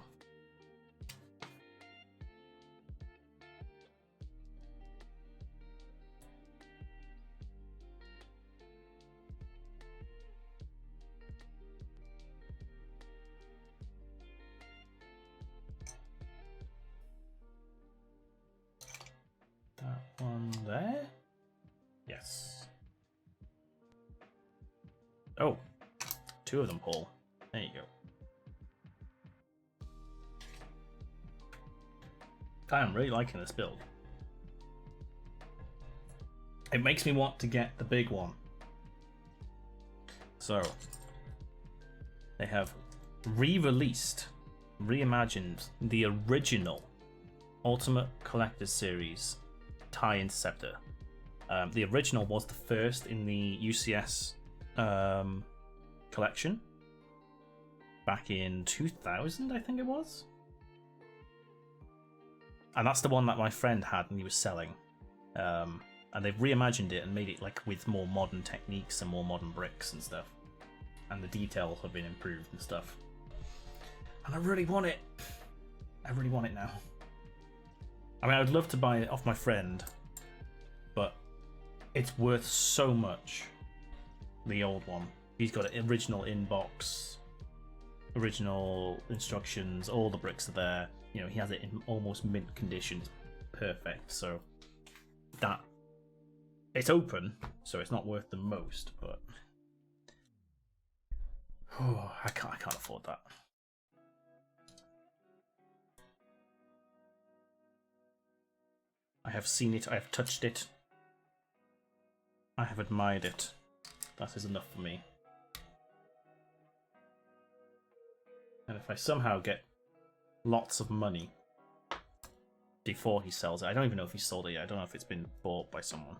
That one there? Yes. Oh, 2 of them, Paul. There you go. I am really liking this build. It makes me want to get the big one. So, they have re-released, reimagined the original Ultimate Collector's Series TIE Interceptor. The original was the first in the UCS collection back in 2000, I think it was. And that's the one that my friend had and he was selling. And they've reimagined it and made it like with more modern techniques and more modern bricks and stuff. And the details have been improved and stuff. And I really want it. I really want it now. I mean, I would love to buy it off my friend, but it's worth so much. The old one. He's got an original inbox, original instructions, all the bricks are there. You know, he has it in almost mint condition. Perfect. So that it's open, so it's not worth the most, but oh, I can't afford that. I have seen it, I have touched it, I have admired it. That is enough for me. And if I somehow get lots of money before he sells it, I don't even know if he sold it yet, I don't know if it's been bought by someone,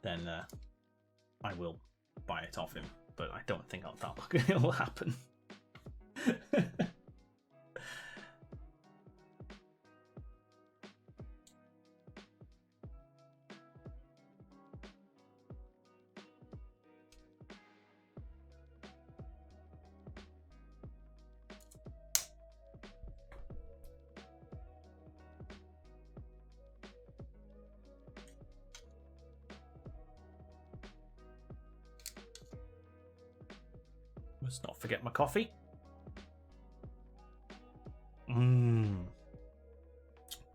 then I will buy it off him, but I don't think that will happen. Let's not forget my coffee.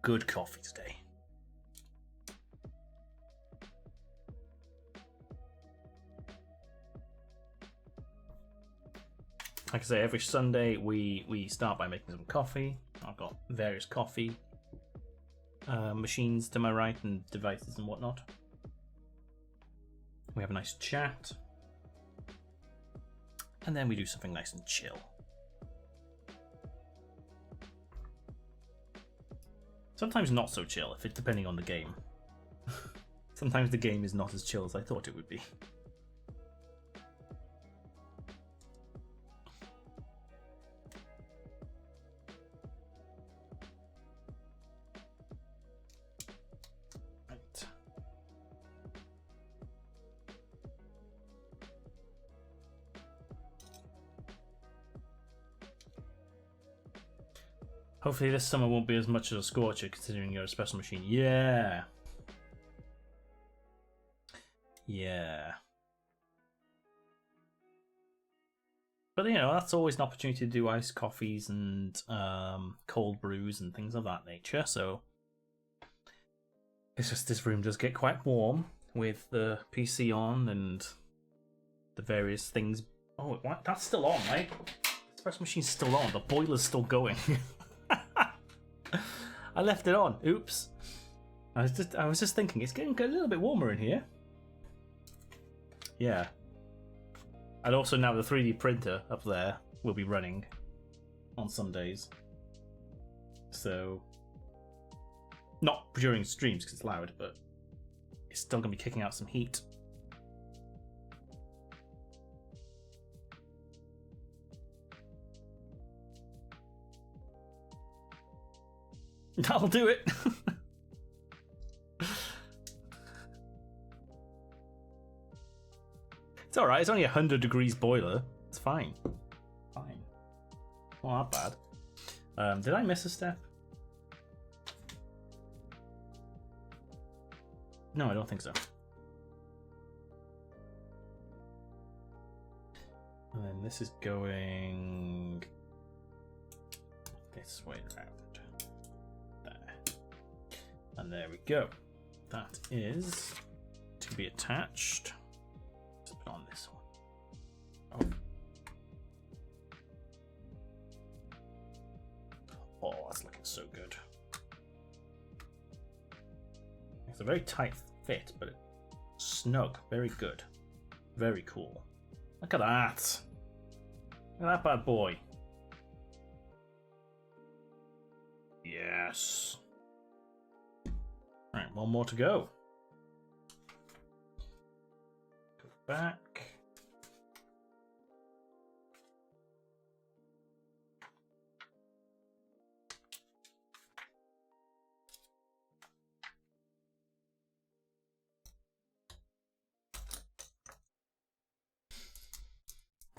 Good coffee today. Like I say, every Sunday we start by making some coffee. I've got various coffee machines to my right and devices and whatnot. We have a nice chat. And then we do something nice and chill. Sometimes not so chill, if it's depending on the game. Sometimes the game is not as chill as I thought it would be. Right. Hopefully this summer won't be as much of a scorcher considering you're a special machine. Yeah. Yeah. But you know, that's always an opportunity to do iced coffees and cold brews and things of that nature. So it's just this room does get quite warm with the PC on and the various things. Oh, what? That's still on, right? The special machine's still on. The boiler's still going. I left it on. Oops. I was just thinking it's getting a little bit warmer in here. Yeah. And also now the 3D printer up there will be running. on some days. So, not during streams because it's loud, but it's still going to be kicking out some heat. That'll do it. It's alright, it's only 100 degrees boiler. It's fine. Fine. Not that bad. Did I miss a step? No, I don't think so. And then this is going this way around. There. And there we go. That is to be attached. Let's put on this one. Oh, that's looking so good. It's a very tight fit, but it's snug. Very good. Very cool. Look at that. Look at that bad boy. Yes. Right, one more to go. Go back.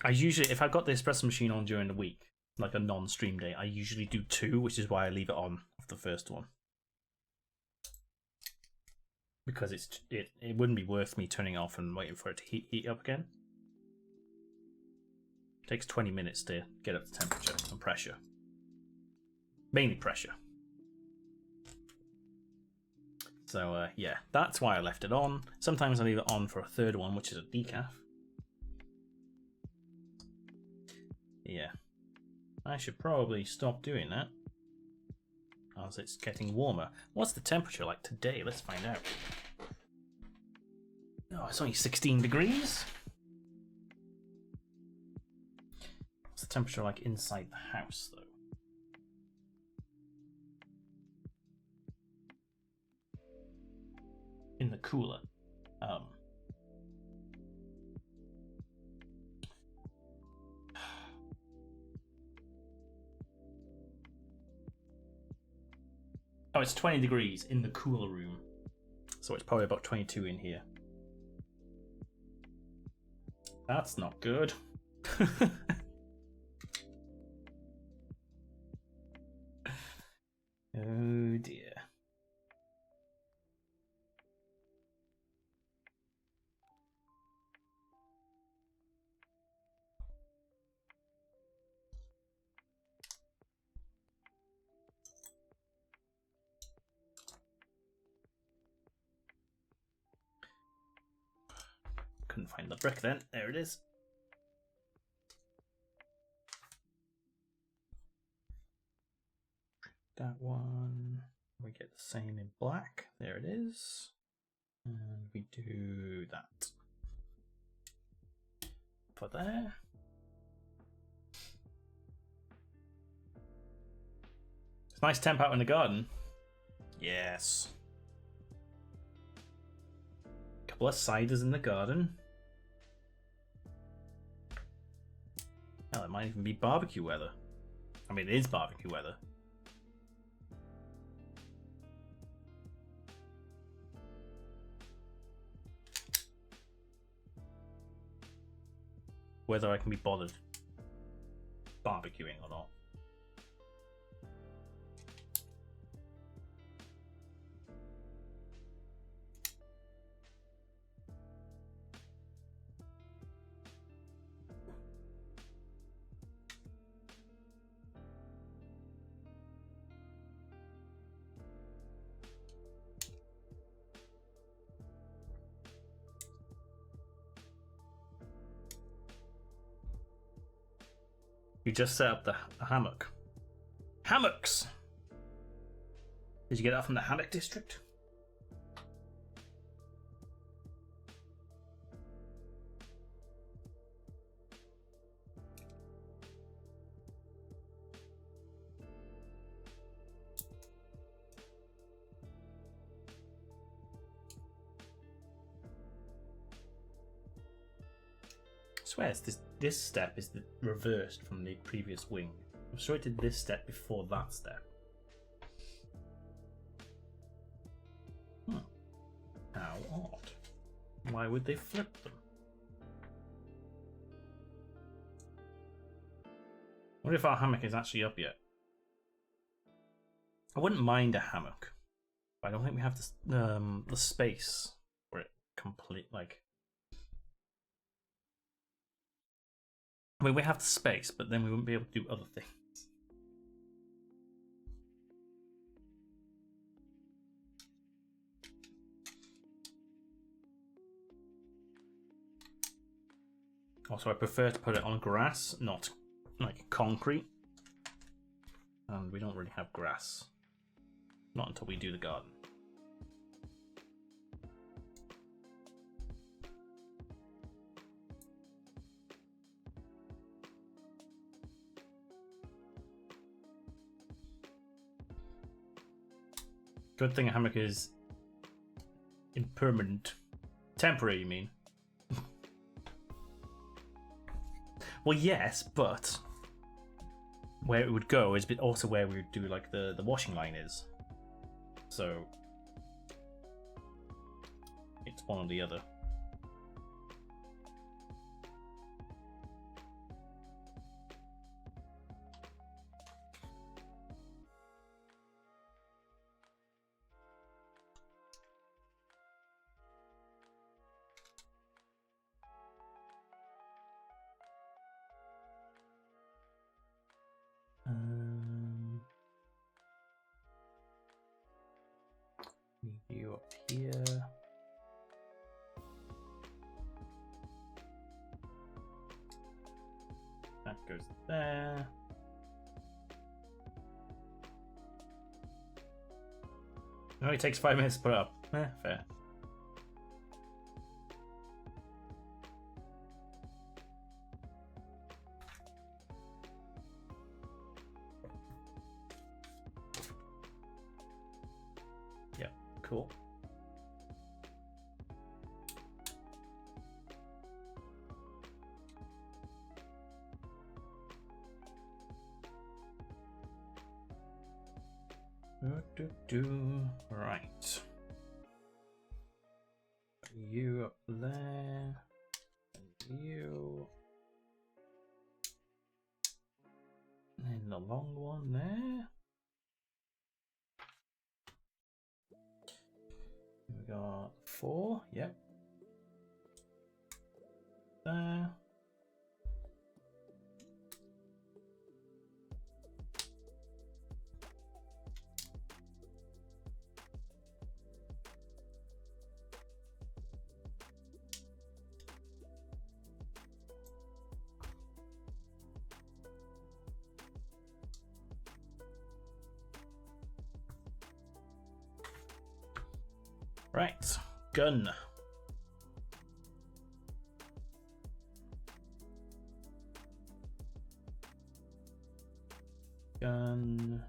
I usually, if I've got the espresso machine on during the week, like a non-stream day, I usually do 2, which is why I leave it on for the first one. Because it wouldn't be worth me turning it off and waiting for it to heat up again. It takes 20 minutes to get up to temperature and pressure. Mainly pressure. So yeah, that's why I left it on. Sometimes I leave it on for a third one, which is a decaf. Yeah. I should probably stop doing that, as it's getting warmer. What's the temperature like today? Let's find out. Oh, it's only 16 degrees. What's the temperature like inside the house, though? In the cooler. Oh, it's 20 degrees in the cooler room. So it's probably about 22 in here. That's not good. Oh dear. Couldn't find the brick then. There it is. That one. We get the same in black. There it is. And we do that. Put there. It's nice temp out in the garden. Yes. Couple of ciders in the garden. Hell, it might even be barbecue weather. I mean, it is barbecue weather. Whether I can be bothered barbecuing or not. You just set up the hammock. Hammocks! Did you get that from the hammock district? swear it's this step is reversed from the previous wing. I'm sure it did this step before that step. How odd. Why would they flip them? I wonder if our hammock is actually up yet. I wouldn't mind a hammock, but I don't think we have the space for it complete. Like, I mean, we have the space, but then we wouldn't be able to do other things. Also, I prefer to put it on grass, not like concrete. And we don't really have grass. Not until we do the garden. Good thing a hammock is impermanent. Temporary, you mean? Well, yes, but where it would go is also where we would do like the washing line is. So it's one or the other. You up here. That goes there. No, it takes 5 minutes to put it up. Fair. Cool. Right. You up there. And you. And the long one there. We got 4, yep. There. Right, gun. Gun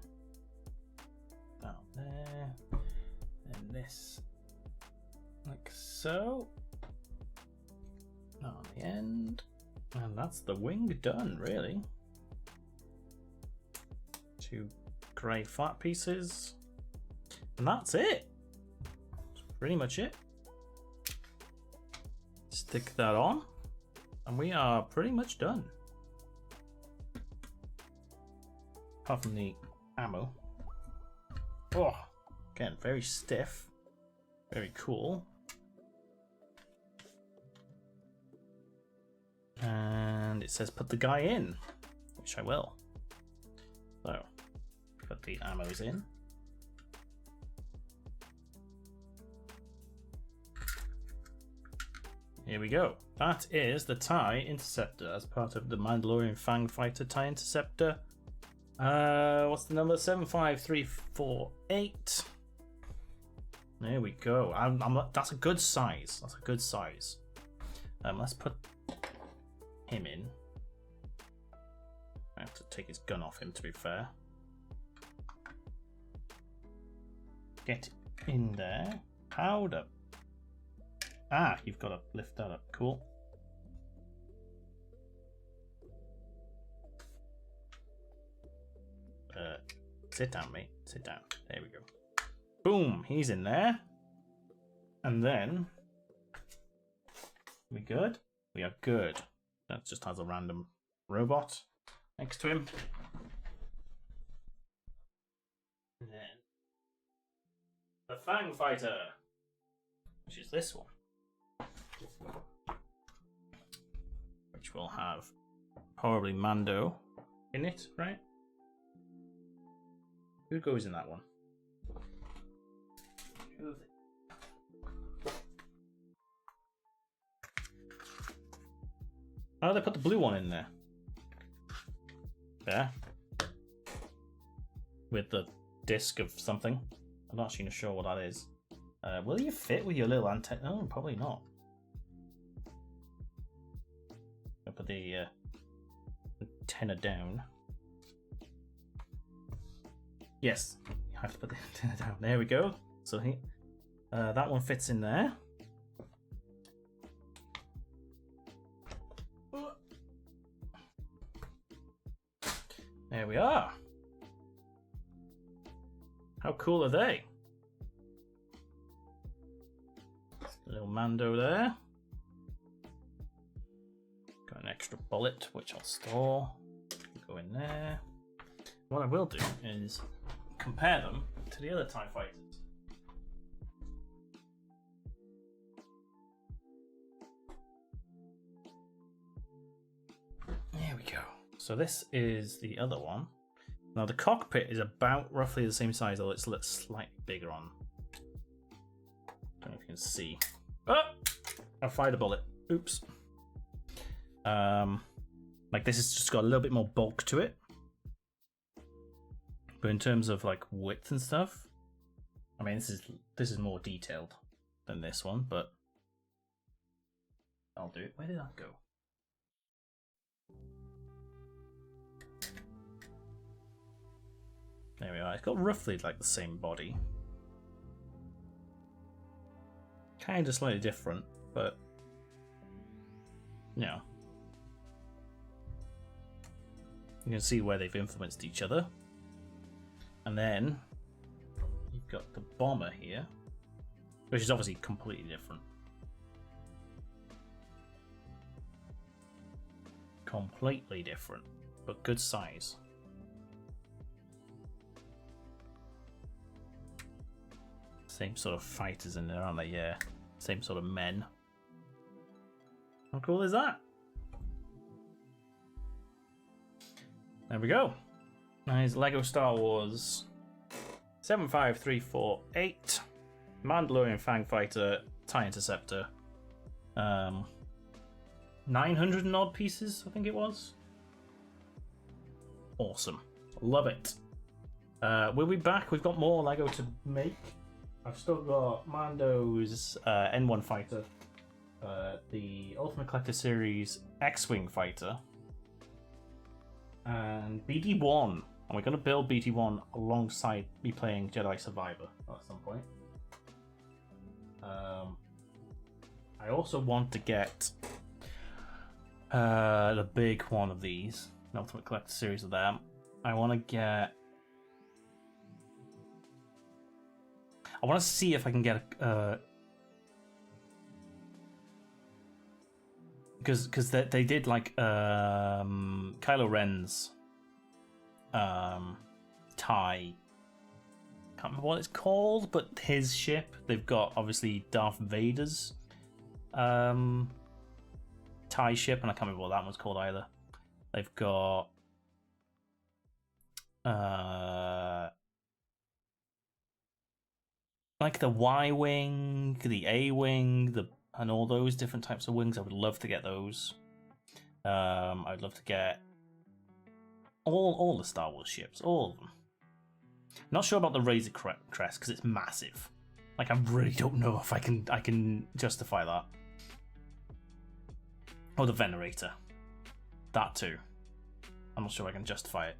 down there, and this like so on the end, and that's the wing done, really. 2 grey flat pieces, and that's it. Pretty much it. Stick that on, and we are pretty much done. Apart from the ammo. Oh, again, very stiff. Very cool. And it says put the guy in, which I will. So, put the ammos in. Here we go. That is the TIE Interceptor as part of the Mandalorian Fang fighter TIE Interceptor. What's the number? 75348. There we go. That's a good size. That's a good size. Let's put him in. I have to take his gun off him, to be fair. Get in there. Powder. Ah, you've got to lift that up. Cool. Sit down, mate. Sit down. There we go. Boom. He's in there. And then... we good? We are good. That just has a random robot next to him. And then... the Fang Fighter. Which is this one. Which will have probably Mando in it, right? Who goes in that one? Oh, they put the blue one in there. There. With the disc of something. I'm not actually sure what that is. Will you fit with your little antenna? No, probably not. I'll put the antenna down. Yes, you have to put the antenna down. There we go. So that one fits in there. There we are. How cool are they? Little Mando there. Got an extra bullet, which I'll store. Go in there. What I will do is compare them to the other TIE fighters. There we go. So this is the other one. Now the cockpit is about roughly the same size, although it's slightly bigger on. Don't know if you can see. Oh! I fired a bullet. Oops. Like this has just got a little bit more bulk to it. But in terms of like width and stuff, I mean this is more detailed than this one, but I'll do it. Where did that go? There we are. It's got roughly like the same body. Kind of slightly different, but you know. You can see where they've influenced each other. And then you've got the bomber here, which is obviously completely different. Completely different, but good size. Same sort of fighters in there, aren't they? Yeah. Same sort of men. How cool is that? There we go. Nice Lego Star Wars 75348 Mandalorian Fang Fighter TIE Interceptor. 900 and odd pieces, I think it was. Awesome. Love it. We'll be back. We've got more Lego to make. I've still got Mando's N1 fighter, the Ultimate Collector Series X-Wing fighter, and BD1. And we're going to build BD1 alongside me playing Jedi Survivor at some point. I also want to get the big one of these, an Ultimate Collector Series of them. I want to get... I want to see if I can get because they did like Kylo Ren's TIE. Can't remember what it's called, but his ship. They've got obviously Darth Vader's TIE ship, and I can't remember what that one's called either. They've got like the Y-wing, the A-wing, and all those different types of wings. I would love to get those. I'd love to get all the Star Wars ships, all of them. Not sure about the Razor Crest because it's massive. Like I really don't know if I can justify that. Or the Venerator, that too. I'm not sure I can justify it.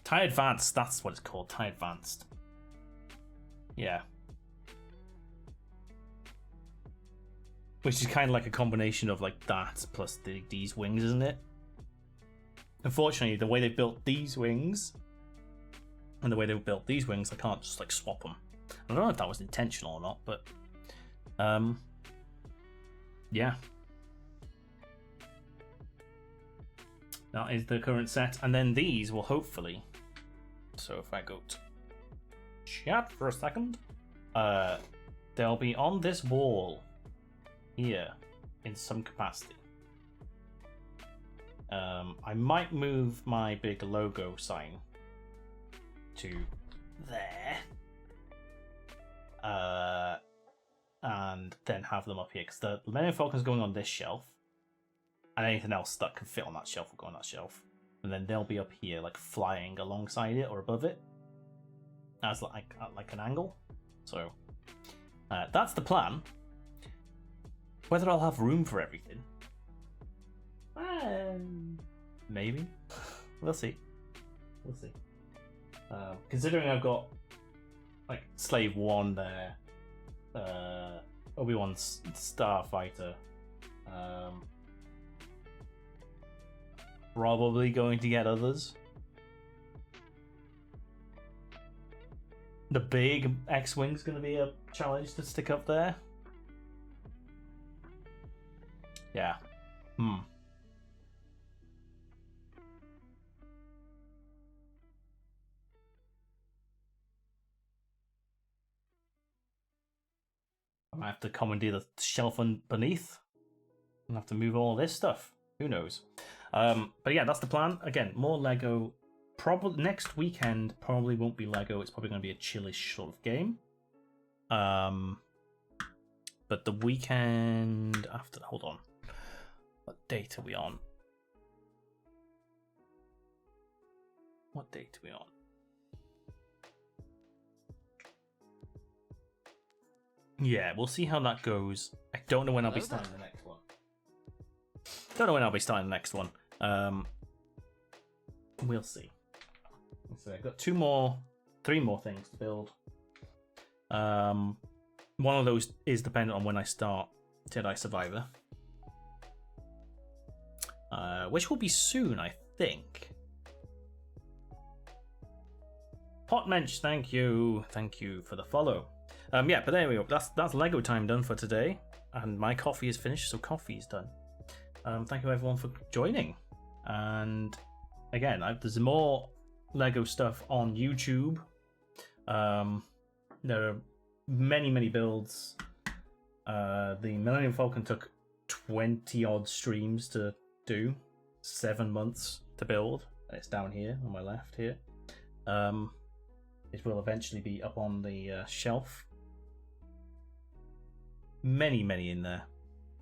TIE Advanced, that's what it's called, TIE Advanced. Yeah. Which is kind of like a combination of like that plus these wings, isn't it? Unfortunately, the way they built these wings and the way they built these wings, I can't just like swap them. I don't know if that was intentional or not, but yeah. That is the current set, and then these will hopefully. So if I go to chat for a second, they'll be on this wall here in some capacity. I might move my big logo sign to there, and then have them up here because the Millennium Falcon is going on this shelf. And anything else that can fit on that shelf will go on that shelf. And then they'll be up here, like flying alongside it or above it, as like an angle. So that's the plan. Whether I'll have room for everything, maybe. We'll see. We'll see. Considering I've got like Slave 1 there, Obi-Wan's Starfighter. Probably going to get others. The big X-Wing's going to be a challenge to stick up there. Yeah. I might have to commandeer the shelf beneath. I'm going to have to move all this stuff. Who knows? But yeah, that's the plan. Again, more Lego. Probably next weekend. Probably won't be Lego. It's probably going to be a chillish sort of game. But the weekend after. Hold on. What date are we on? What date are we on? Yeah, we'll see how that goes. I don't know when I'll be starting the next one. Don't know when I'll be starting the next one. We'll see. So I've got 3 more things to build. One of those is dependent on when I start Jedi Survivor, which will be soon, I think. Potmensch, thank you for the follow. Yeah, but there we go. That's Lego time done for today, and my coffee is finished, so coffee is done. Thank you everyone for joining, and again, there's more Lego stuff on YouTube. There are many builds. The Millennium Falcon took 20 odd streams to do, 7 months to build. It's down here on my left here. It will eventually be up on the shelf. Many in there.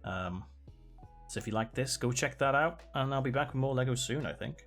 So if you like this, go check that out, and I'll be back with more Lego soon, I think.